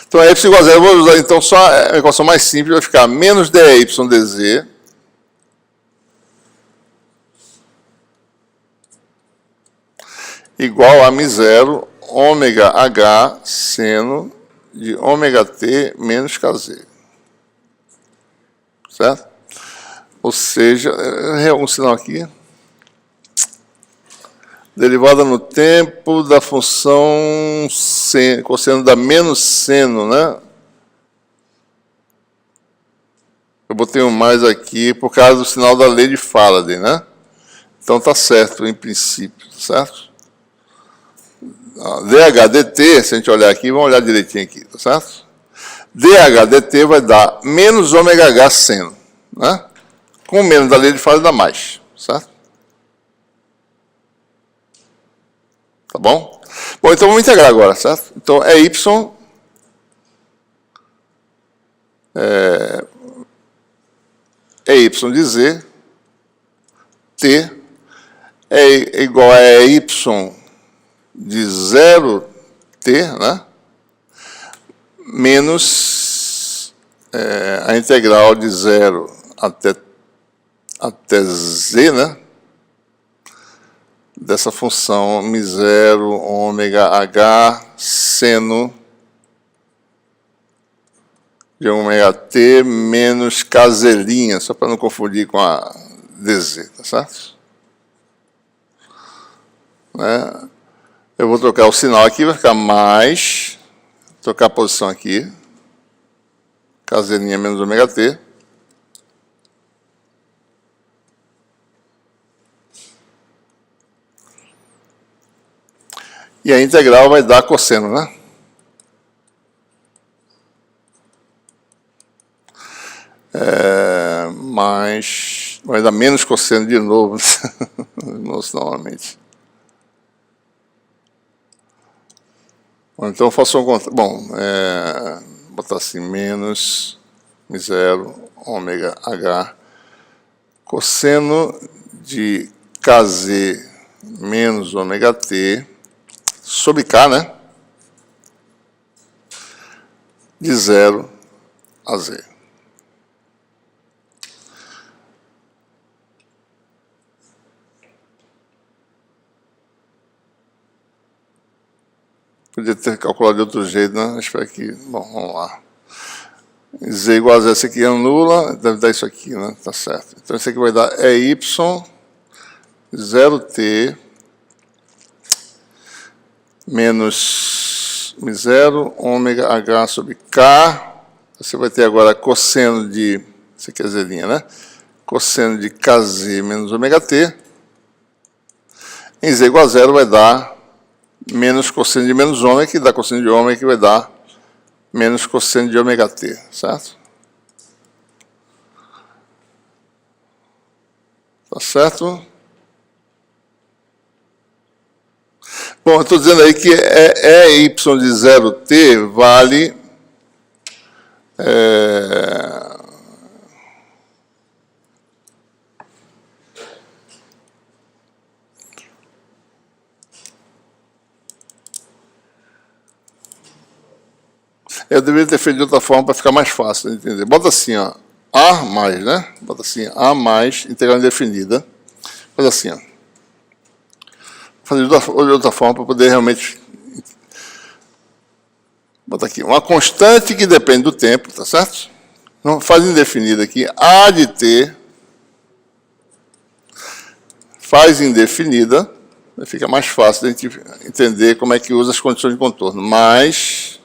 A: Então, a y igual a zero, eu vou usar então só a equação mais simples, vai ficar menos dy dz igual a μ0 ômega H seno de ômega T menos Kz. Certo? Ou seja, um sinal aqui. Derivada no tempo da função cosseno da menos seno, né? Eu botei um mais aqui por causa do sinal da lei de Faraday, né? Então tá certo, em princípio, certo? dH dt, se a gente olhar aqui, vamos olhar direitinho aqui, tá certo? dH dt vai dar menos ômega H seno, né? Com menos da lei de Faraday dá mais, certo? Tá bom? Bom, então vamos integrar agora, certo? Então é y y de z, t é igual a y de 0t, né? Menos a integral de 0 até z, né? Dessa função μ0 ômega h seno de ômega t menos Kz, só para não confundir com a dz, tá certo? Né? Eu vou trocar o sinal aqui, vai ficar mais, trocar a posição aqui, Kz menos ômega t. E a integral vai dar cosseno, né? Mas vai dar menos cosseno de novo, novamente. Então eu faço um contra. Bom, botar assim, menos μ0 ômega h cosseno de Kz menos ômega t sobre K, né? De 0 a z. Podia ter calculado de outro jeito, né? Espero que... Bom, vamos lá. Z igual a z, esse aqui anula, deve dar isso aqui, né? Tá certo. Então, isso aqui vai dar y 0t menos μ0 ômega h sobre k. Você vai ter agora cosseno de... Isso aqui é z', né? Cosseno de Kz menos ômega t. Em z igual a 0 vai dar menos cosseno de menos ômega, que dá cosseno de ômega, que vai dar menos cosseno de ômega t, certo? Tá certo? Bom, eu estou dizendo aí que y de 0t vale eu deveria ter feito de outra forma para ficar mais fácil de entender. Bota assim, ó, A mais, né? Bota assim, A mais, integral indefinida. Faz assim, ó. Fazer de outra forma para poder realmente... Bota aqui, uma constante que depende do tempo, tá certo? Não, faz indefinida aqui, A de t, faz indefinida, fica mais fácil de a gente entender como é que usa as condições de contorno. Mais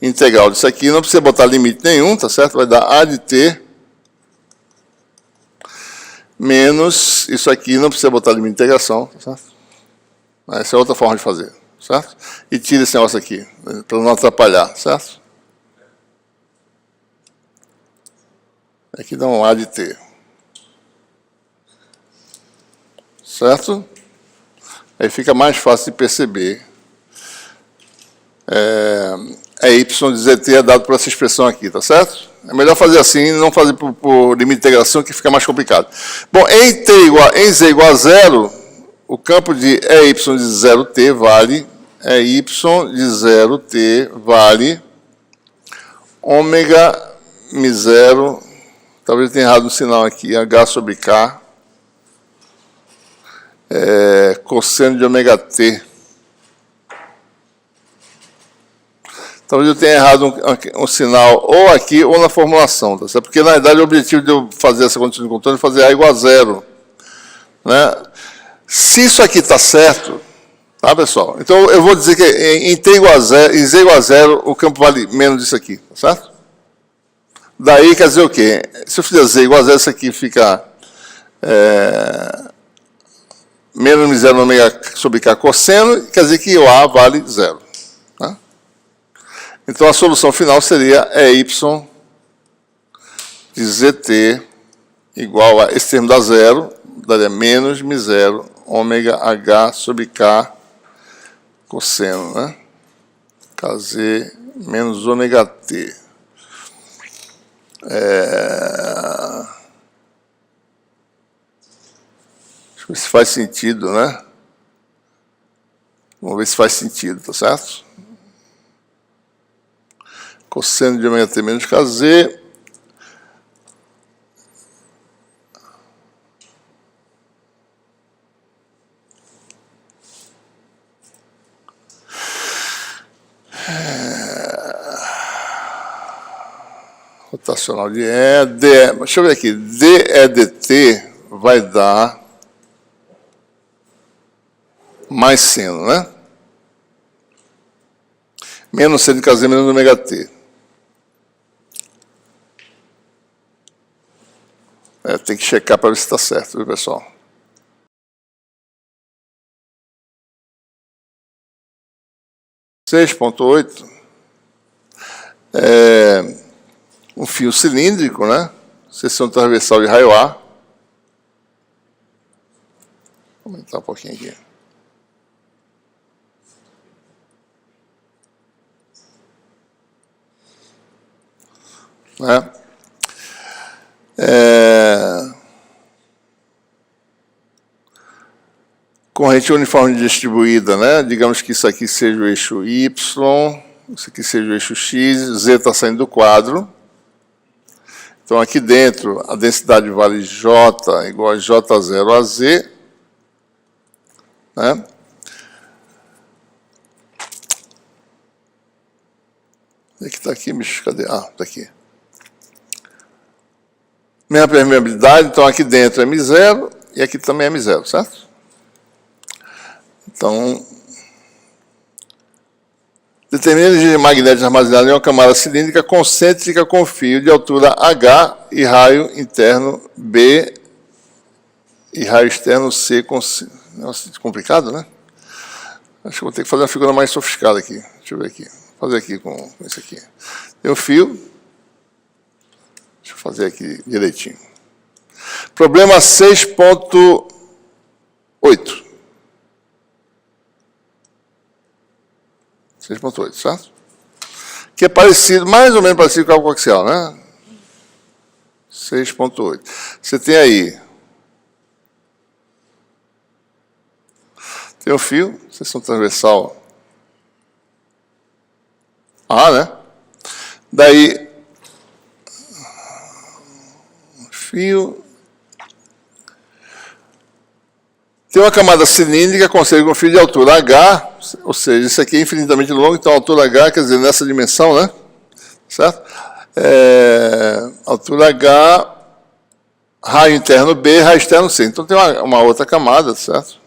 A: integral disso aqui, não precisa botar limite nenhum, tá certo? Vai dar A de t menos isso aqui, não precisa botar limite de integração, tá certo? Essa é outra forma de fazer, certo? E tira esse negócio aqui, para não atrapalhar, certo? Aqui dá um A de t. Certo? Aí fica mais fácil de perceber. Y de zt é dado por essa expressão aqui, tá certo? É melhor fazer assim, não fazer por limite de integração, que fica mais complicado. Bom, em z igual a 0, o campo de y de 0t vale, y de 0t vale ômega μ0, talvez eu tenha errado no sinal aqui, h sobre k, cosseno de ômega t, Talvez eu tenha errado um sinal ou aqui ou na formulação, tá certo? Porque, na verdade, o objetivo de eu fazer essa condição de contorno é fazer A igual a zero. Né? Se isso aqui está certo, tá, pessoal? Então, eu vou dizer que em T igual a zero, em Z igual a zero, o campo vale menos disso aqui, tá certo? Daí, quer dizer o quê? Se eu fizer Z igual a zero, isso aqui fica menos m0 no ômega sobre K cosseno, quer dizer que o A vale zero. Tá? Então, a solução final seria Y de ZT igual a esse termo dá zero, daria menos m0 ômega H sobre K cosseno, né? KZ menos ômega T. Deixa eu ver se faz sentido, né? Vamos ver se faz sentido, tá certo? Cosseno de ômega T menos KZ. Rotacional de E, deixa eu ver aqui, DE dt vai dar mais seno, né? Menos seno de KZ menos ômega T. Tem que checar para ver se está certo, viu, pessoal? (6.8) um fio cilíndrico, né? Seção transversal de raio A. Vou aumentar um pouquinho aqui. Né? Corrente uniforme distribuída, né? Digamos que isso aqui seja o eixo Y, isso aqui seja o eixo X, Z está saindo do quadro. Então, aqui dentro, a densidade vale J igual a J0 a Z. Né? Onde é que está aqui, bicho? Cadê? Ah, está aqui. Mesma permeabilidade, então aqui dentro é M0 e aqui também é M0, certo? Então, determina a energia magnética armazenada em uma camada cilíndrica concêntrica com fio de altura H e raio interno B e raio externo C. Nossa, complicado, né? Acho que vou ter que fazer uma figura mais sofisticada aqui. Deixa eu ver aqui. Vou fazer aqui com isso aqui. Tem o fio. Deixa eu fazer aqui direitinho. Problema 6.8. Certo? Que é parecido, mais ou menos parecido com o cálculo axial, né? 6.8. Você tem aí. Tem o fio, seção transversal A, né? Daí, fio. Tem uma camada cilíndrica com fio de altura H, ou seja, isso aqui é infinitamente longo, então a altura H, quer dizer, nessa dimensão, né? Certo? Altura H, raio interno B, raio externo C. Então tem uma outra camada, certo?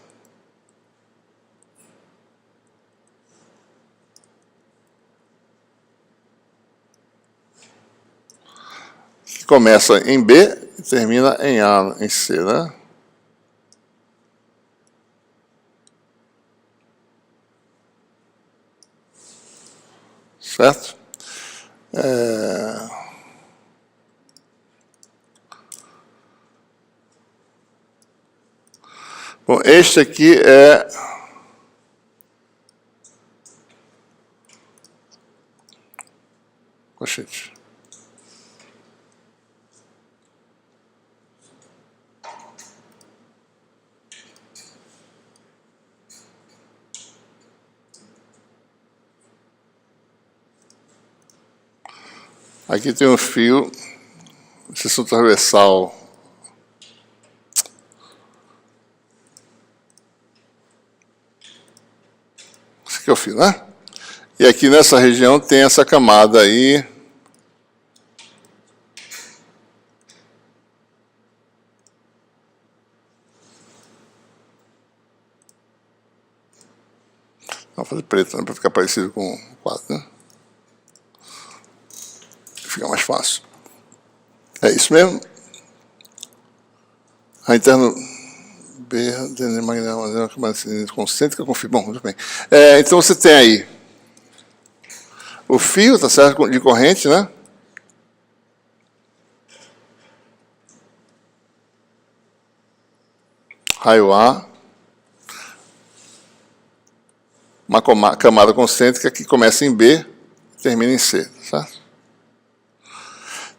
A: Que começa em B e termina em A, em C, né? Certo? Bom, este aqui é... Oxente. Aqui tem um fio, seção transversal. Esse aqui é o fio, né? E aqui nessa região tem essa camada aí. Vou fazer preto, né, para ficar parecido com o 4, né? Fica mais fácil. É isso mesmo? A interno B, uma camada concêntrica, confirma. Bom, muito bem. Então você tem aí o fio, tá certo? De corrente, né? Raio A. Uma camada concêntrica que começa em B e termina em C, certo?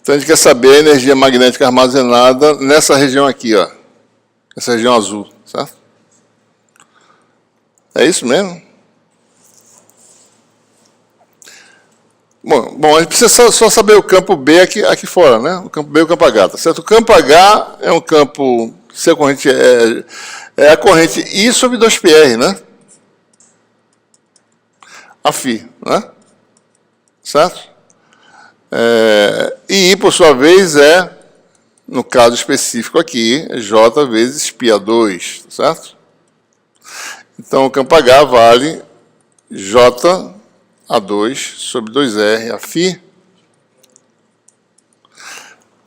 A: Então a gente quer saber a energia magnética armazenada nessa região aqui, ó. Essa região azul, certo? É isso mesmo? Bom, a gente precisa só saber o campo B aqui fora, né? O campo B e o campo H, tá certo? O campo H é um campo, se a corrente é a corrente I sobre 2πr, né? A φ, né? Certo? E I, por sua vez, no caso específico aqui, J vezes πa2, certo? Então, o campo H vale J A2 sobre 2R, a φ.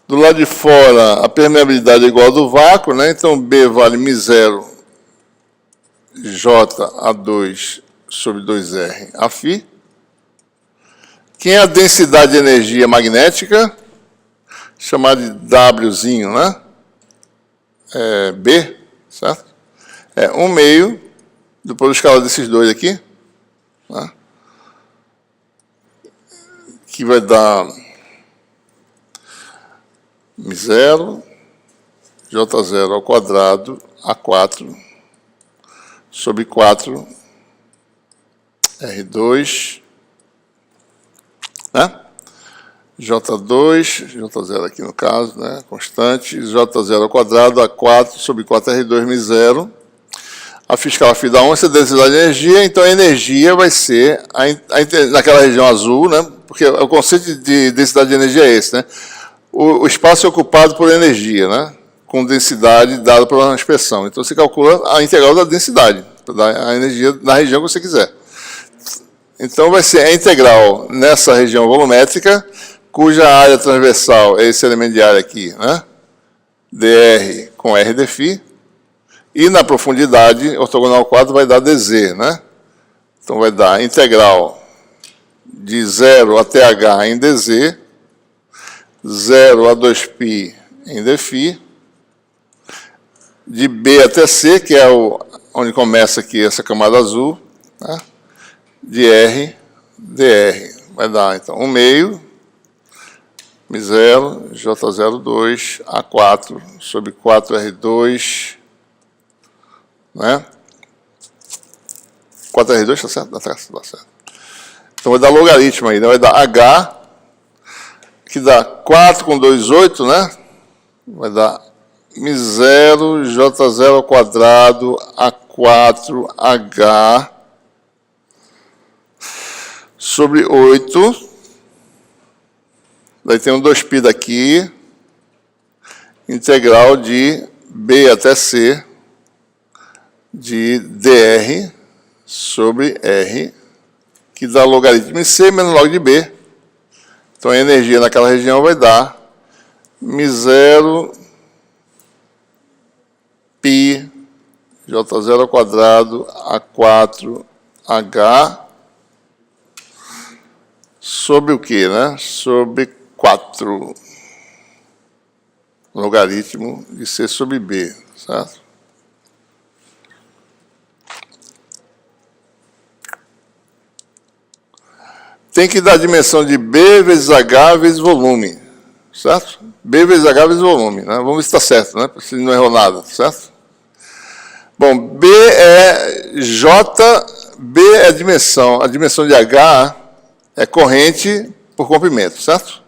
A: Do lado de fora, a permeabilidade é igual ao do vácuo, né? Então, B vale μ0 J A2 sobre 2R, a φ. Quem é a densidade de energia magnética? Chamada de Wzinho, né? B, certo? 1/2 do produto escalar desses dois aqui, né? Que vai dar μ0 J0 ao quadrado A4 sobre 4 R2, né? J2, J0 aqui no caso, né? Constante, J0 ao quadrado A4 sobre 4R2 μ0. A fiscal φ dá 1, essa é a densidade de energia, então a energia vai ser, naquela região azul, né? Porque o conceito de densidade de energia é esse, né? O espaço é ocupado por energia, né? Com densidade dada por uma expressão. Então você calcula a integral da densidade, para dar a energia na região que você quiser. Então vai ser a integral nessa região volumétrica, cuja área transversal é esse elemento de área aqui, né? dr com r de φ. E na profundidade, ortogonal ao quadro vai dar dz, né? Então vai dar integral de 0 até h em dz, 0 a 2π em dφ, de B até C, que é onde começa aqui essa camada azul, né? De R, dr. Vai dar, então, 1/2 μ0 J02 A4 sobre 4R2, né? 4R2 está certo? Tá certo. Então vai dar logaritmo aí, né? Vai dar H, que dá 4 com 2, 8, né? Vai dar μ0 J0 ao quadrado A4H sobre 8. Daí tem um 2π daqui, integral de B até C, de dr sobre R, que dá logaritmo em C menos log de B. Então a energia naquela região vai dar μ0 π J0 ao quadrado A4H sobre o quê, né? Sobre 4 logaritmo de C sobre B, certo? Tem que dar a dimensão de B vezes H vezes volume, certo? B vezes H vezes volume, né? Vamos ver se está certo, né? Se não errou nada, certo? Bom, B é J, B é a dimensão de H é corrente por comprimento, certo?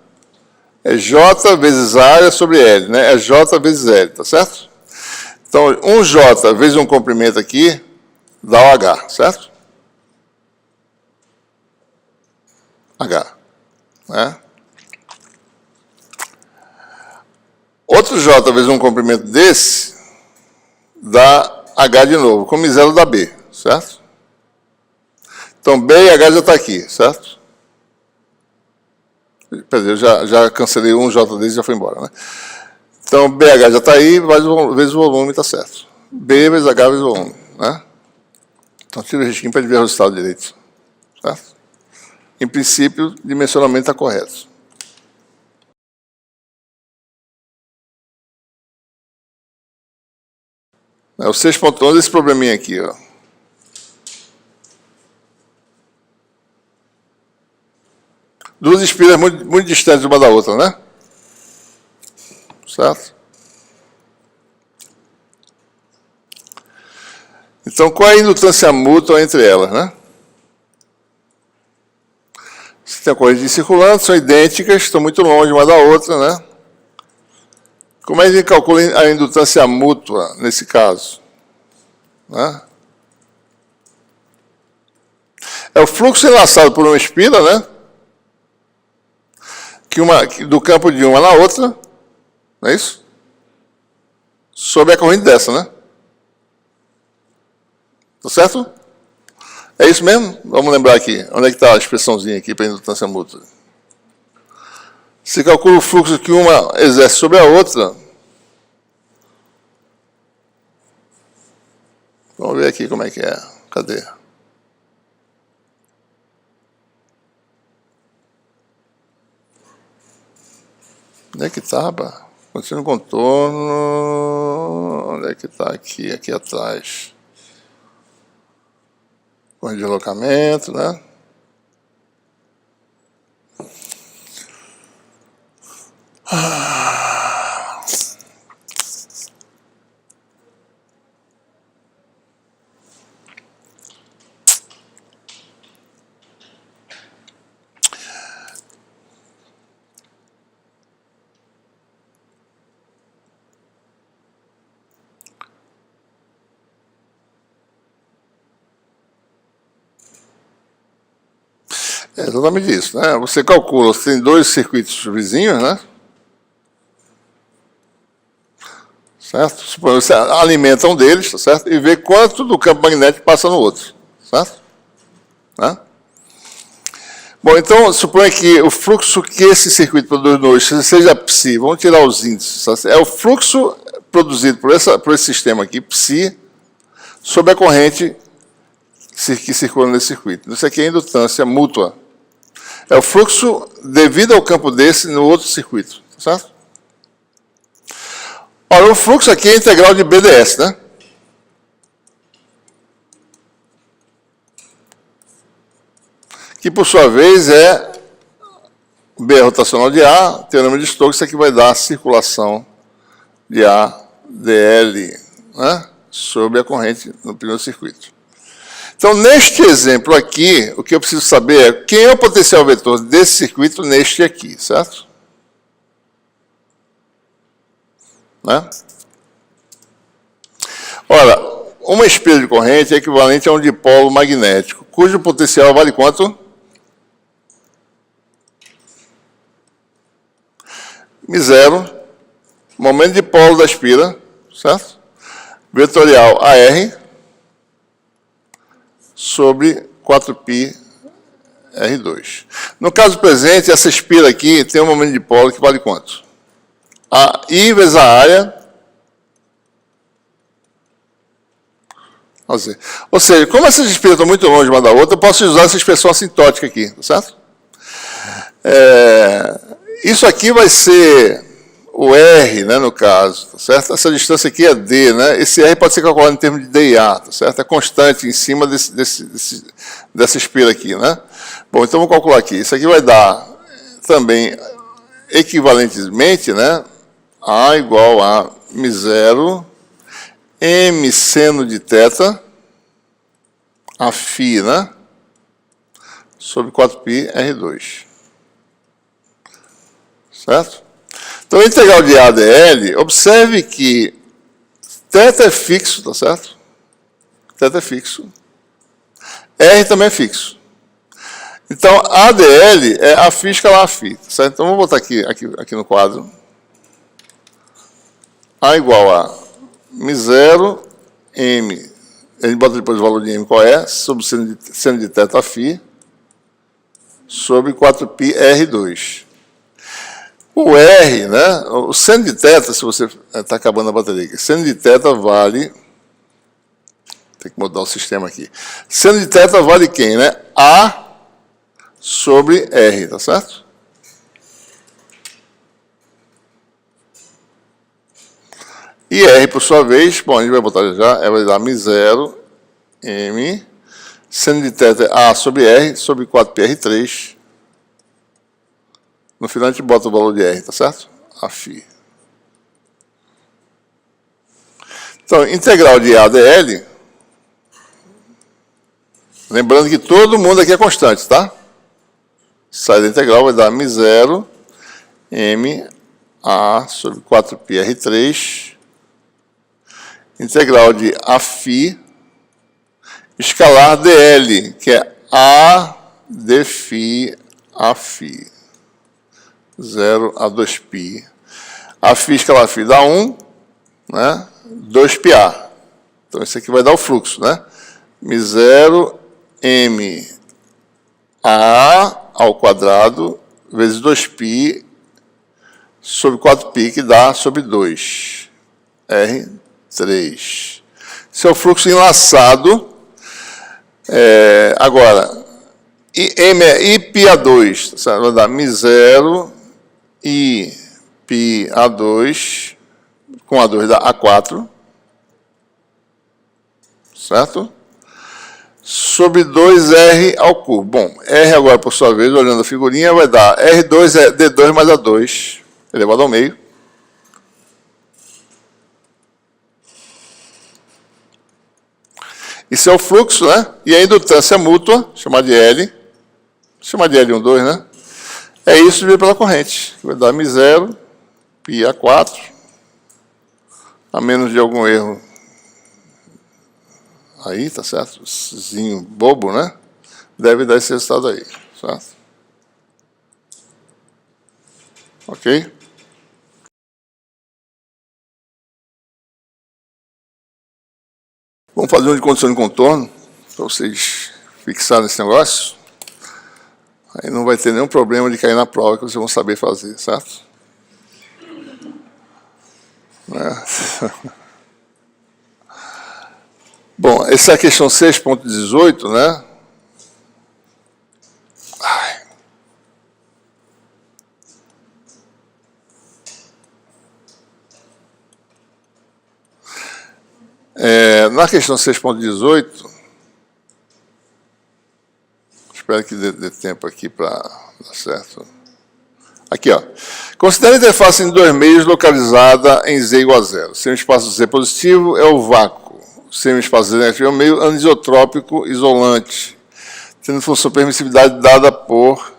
A: É J vezes área sobre L, né? É J vezes L, tá certo? Então, um J vezes um comprimento aqui dá o H, certo? H. Né? Outro J vezes um comprimento desse dá H de novo, com miselo da B, certo? Então, B e H já está aqui, certo? Quer dizer, eu já cancelei um J desse e já foi embora, né? Então, BH já está aí, vezes o volume está certo. B vezes H vezes o volume, né? Então, tira o risquinho para ele ver o resultado direito, certo? Em princípio, o dimensionamento está correto. O 6.11 esse probleminha aqui, ó. Duas espiras muito distantes uma da outra, né? Certo? Então, qual é a indutância mútua entre elas, né? Você tem a corrente circulando, são idênticas, estão muito longe uma da outra, né? Como é que a gente calcula a indutância mútua nesse caso? Né? É o fluxo enlaçado por uma espira, né? Do campo de uma na outra, não é isso? Sob a corrente dessa, né? Tá certo? É isso mesmo? Vamos lembrar aqui. Onde é que está a expressãozinha aqui para a indutância mútua? Se calcula o fluxo que uma exerce sobre a outra. Vamos ver aqui como é que é. Cadê? Onde é que está, rapaz? Continua no contorno. Onde é que está? Aqui atrás. Corrente de deslocamento, né? É exatamente isso, né? Você calcula, você tem dois circuitos vizinhos, né? Certo? Você alimenta um deles, tá certo? E vê quanto do campo magnético passa no outro, certo? Né? Bom, então, suponha que o fluxo que esse circuito produz no eixo seja psi, vamos tirar os índices, tá? É o fluxo produzido por esse sistema aqui, psi, sobre a corrente que circula nesse circuito. Isso aqui é a indutância mútua. É o fluxo devido ao campo desse no outro circuito, certo? Ora, o fluxo aqui é integral de BDS, né? Que, por sua vez, é B rotacional de A, teorema de Stokes, isso aqui vai dar a circulação de A, dl, né? Sobre a corrente no primeiro circuito. Então, neste exemplo aqui, o que eu preciso saber é quem é o potencial vetor desse circuito neste aqui, certo? Né? Ora, uma espira de corrente é equivalente a um dipolo magnético, cujo potencial vale quanto? μ0, momento de polo da espira, certo? Vetorial AR sobre 4π R2. No caso presente, essa espira aqui tem um momento de polo que vale quanto? A I vezes a área. Ou seja, como essas espiras estão muito longe uma da outra, eu posso usar essa expressão assintótica aqui, certo? Isso aqui vai ser o R, né, no caso, tá certo? Essa distância aqui é D, né? Esse R pode ser calculado em termos de D e A, tá certo? É constante em cima dessa espira aqui, né? Bom, então vou calcular aqui. Isso aqui vai dar também, equivalentemente, né? A igual a μ0 M seno de θ, a φ, né? Sobre 4π R2. Certo? Então, a integral de A dl, observe que θ é fixo, tá certo? θ é fixo. R também é fixo. Então, a ADL é a φ escalar a φ, certo? Então, vamos botar aqui no quadro. A igual a μ0, m, a gente bota depois o valor de m qual é, sobre seno de θ φ, sobre 4π R2. O R, né, o seno de θ, se você está acabando a bateria aqui, seno de θ vale, tem que mudar o sistema aqui, seno de θ vale quem, né? A sobre R, tá certo? E R, por sua vez, bom, a gente vai botar já, vai dar μ0, m, seno de θ é A sobre R, sobre 4πr3. No final a gente bota o valor de R, tá certo? A φ. Então, integral de ADL, lembrando que todo mundo aqui é constante, tá? Sai da integral, vai dar μ0, m, A sobre 4πr3, integral de A φ, escalar dl, que é A d φ A φ. 0 a 2π. A φ escalar φ dá 1, né? 2πa. Então, isso aqui vai dar o fluxo, né? μ0 m a ao quadrado vezes 2π sobre 4π, que dá sobre 2. R3. Esse é o fluxo enlaçado. Agora, m é IπA2, vai dar μ0 IπA2 com A2 dá A4, certo? Sobre 2R ao cubo. Bom, R agora, por sua vez, olhando a figurinha, vai dar R2 é D2 mais A2, elevado ao meio. Isso é o fluxo, né? E a indutância mútua, chamar de L, chamar de L12, né? É isso dividido pela corrente, que vai dar μ0, πA4, a menos de algum erro aí, tá certo? Zinho bobo, né? Deve dar esse resultado aí, certo? Ok? Vamos fazer um de condição de contorno, para vocês fixarem esse negócio. Aí não vai ter nenhum problema de cair na prova, que vocês vão saber fazer, certo? Bom, essa é a questão 6.18, né? Na questão 6.18, espero que dê tempo aqui para dar certo. Aqui, ó. Considere a interface em dois meios localizada em Z igual a 0. Se o espaço Z positivo é o vácuo, se o espaço Z negativo é o meio anisotrópico isolante, tendo função permissividade dada por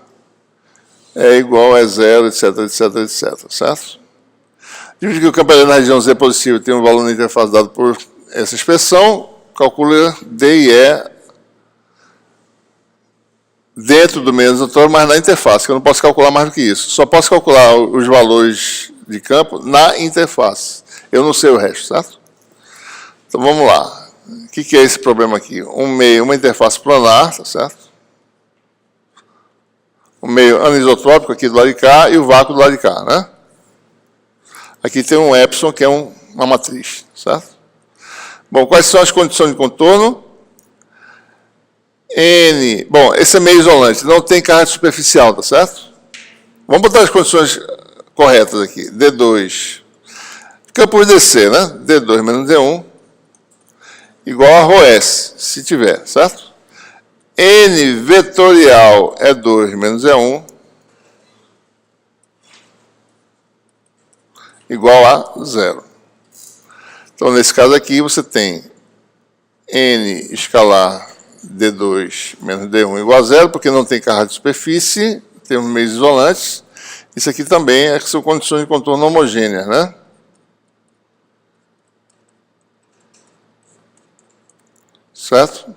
A: igual a 0, etc, etc, etc, certo? Dividir que o campo na região Z positivo tem um valor na interface dado por essa expressão, calcula D e E dentro do meio anisotrópico, mas na interface, que eu não posso calcular mais do que isso. Só posso calcular os valores de campo na interface. Eu não sei o resto, certo? Então, vamos lá. O que é esse problema aqui? Um meio, uma interface planar, tá certo? O meio anisotrópico aqui do lado de cá e o vácuo do lado de cá, né? Aqui tem um epsilon, que é uma matriz, certo? Bom, quais são as condições de contorno? N, bom, esse é meio isolante, não tem carga superficial, tá certo? Vamos botar as condições corretas aqui. D2, campo DC, né? D2 menos D1, igual a ρS, se tiver, certo? N vetorial é 2 menos E1, igual a 0. Então, nesse caso aqui, você tem N escalar D2 menos D1 igual a 0, porque não tem carga de superfície, temos meios isolantes. Isso aqui também são condições de contorno homogêneas, né? Certo?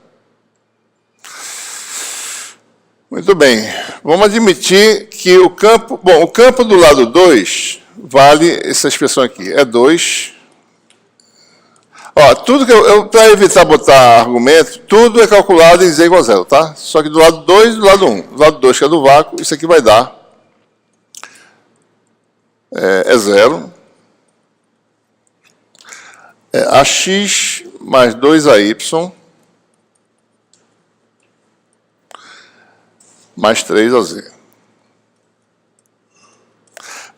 A: Muito bem. Vamos admitir que o campo... Bom, o campo do lado 2 vale essa expressão aqui. É 2. Ó, tudo que para evitar botar argumento, tudo é calculado em z igual a 0, tá? Só que do lado 2 e do lado 1. Do lado 2, que é do vácuo, isso aqui vai dar... É 0. É ax mais 2ay mais 3az.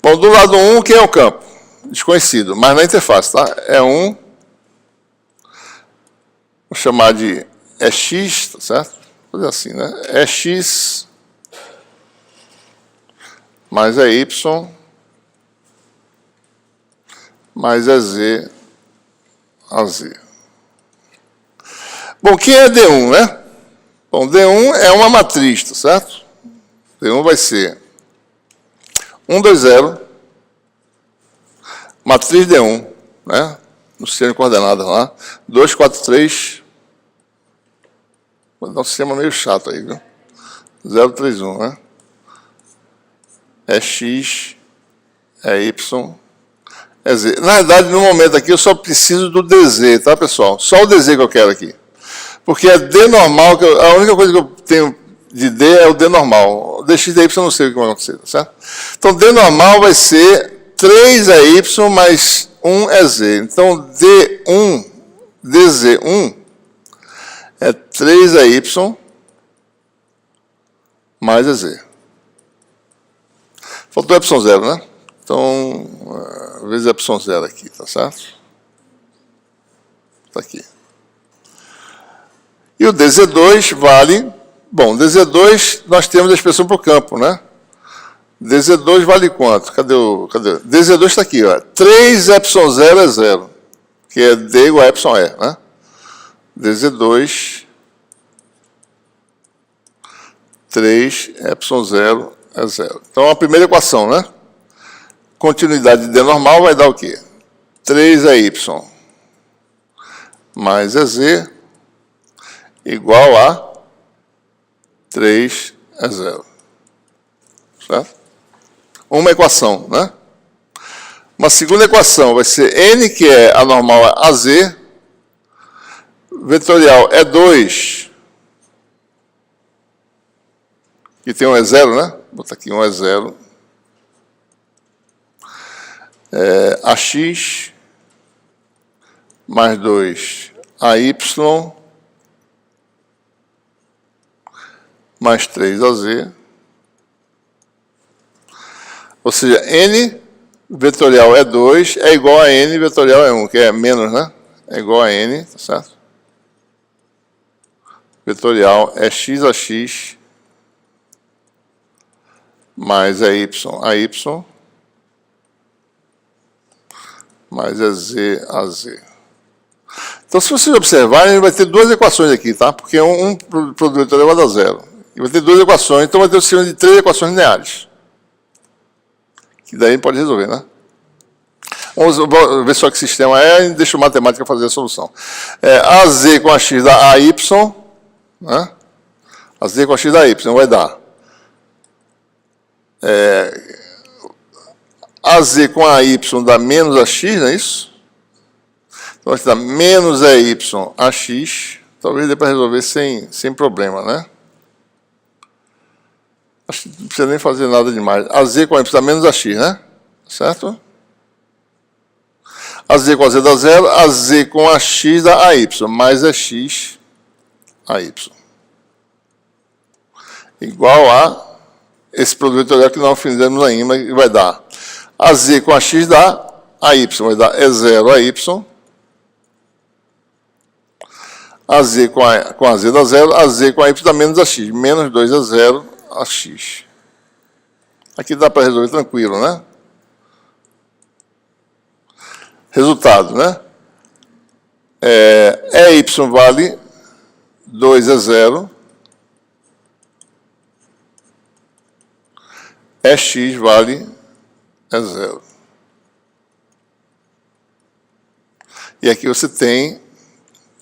A: Bom, do lado 1, quem é o campo? Desconhecido, mas na interface, tá? É 1, vou chamar de x, tá certo? Vou fazer assim, né? É x mais é y mais é z a z. Bom, quem é D1, né? Bom, D1 é uma matriz, tá certo? D1 vai ser 1, 2, 0, matriz D1, né? No sistema de coordenadas lá. 2, 4, 3. Vou dar um sistema meio chato aí, viu? 0, 3, 1, né? É x, é y, é z. Na verdade, no momento aqui, eu só preciso do dz, tá, pessoal? Só o dz que eu quero aqui. Porque é d normal, a única coisa que eu tenho de d é o d normal. O dx dy eu não sei o que vai acontecer, tá certo? Então, d normal vai ser 3ay mais 1ez. Então, d1, dz1 é 3ay mais ez. Faltou y0, né? Então, vezes y0 aqui, tá certo? Tá aqui. E o dz2 vale... Bom, dz2 nós temos a expressão para o campo, né? dz2 vale quanto? Cadê? dz2 está aqui, ó. 3y0 é 0, que é d igual a y, né? dz2, 3y0 é 0. Então, a primeira equação, né? Continuidade de d normal vai dar o quê? 3y mais ez igual a 3 é 0. Certo? Uma equação, né? Uma segunda equação vai ser n, que é a normal é az, vetorial é 2, que tem um é 0, né? Vou botar aqui um é 0. Ax mais 2 ay mais 3az, ou seja, n vetorial é 2 é igual a n vetorial é 1, que é menos, né? É igual a n, tá certo? Vetorial é x a x mais é y a y mais é z a z. Então, se vocês observarem, vai ter duas equações aqui, tá? Porque um produto vetorial vai dar 0. E vai ter duas equações, então vai ter o sistema de 3 equações lineares. Que daí pode resolver, né? Vamos ver só que sistema é e deixa o matemática fazer a solução. AZ com AX dá AY, né? AZ com AX dá Y, vai dar AZ com AY dá menos AX, não é isso? Então, vai dar menos AY AX, talvez dê para resolver sem problema, né? Acho que não precisa nem fazer nada demais. AZ com AY dá menos AX, né? Certo? AZ com AZ dá 0, AZ com AX dá AY, mais AX AY. Igual a esse produto vetorial que nós fizemos ainda, e vai dar AZ com AX dá AY, vai dar E0 AY. AZ com AZ dá 0, AZ com AY dá menos AX, menos 2 a 0 AX. Aqui dá para resolver tranquilo, né? Resultado, né? EY vale 2 a 0. EX vale 0. E aqui você tem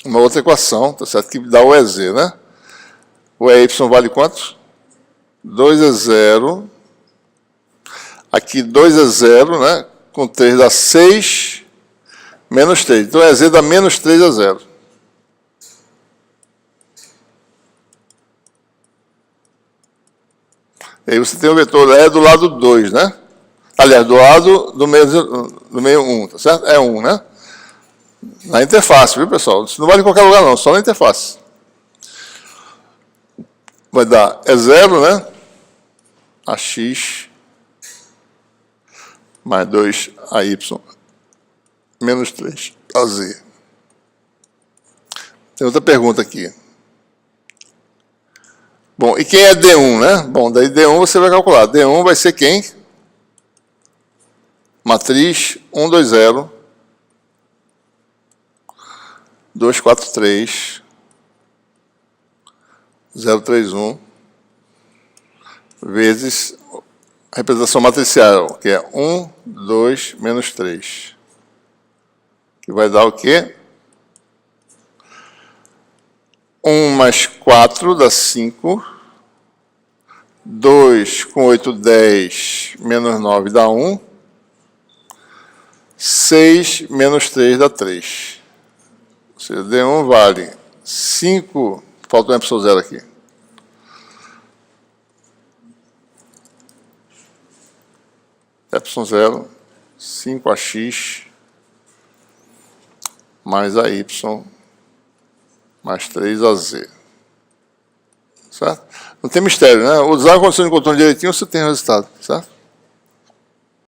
A: uma outra equação, tá certo? Que dá o EZ, né? O EY vale quanto? 2 é 0. Aqui 2 é 0, né? Com 3 dá 6, menos 3. Então, EZ dá menos 3 a 0. E aí você tem o vetor E do lado 2, né? Aliás, do lado do meio 1, tá certo? É 1, né? Na interface, viu, pessoal? Isso não vale em qualquer lugar, não, só na interface. Vai dar E0, né? AX mais 2AY menos 3AZ. Tem outra pergunta aqui. Bom, e quem é D1, né? Bom, daí D1 você vai calcular. D1 vai ser quem? Matriz 1, 2, 0, 2, 4, 3, 0, 3, 1, vezes a representação matricial, que é 1, 2, menos 3. Que vai dar o quê? 1 mais 4 dá 5. 2 com 8, 10, menos 9 dá 1. 6 menos 3 dá 3. Ou seja, D1 vale 5, falta um Y0 aqui. Y0, 5AX, mais AY, mais 3AZ. Certo? Não tem mistério, né? Usar a condição de contorno direitinho, você tem o resultado, certo?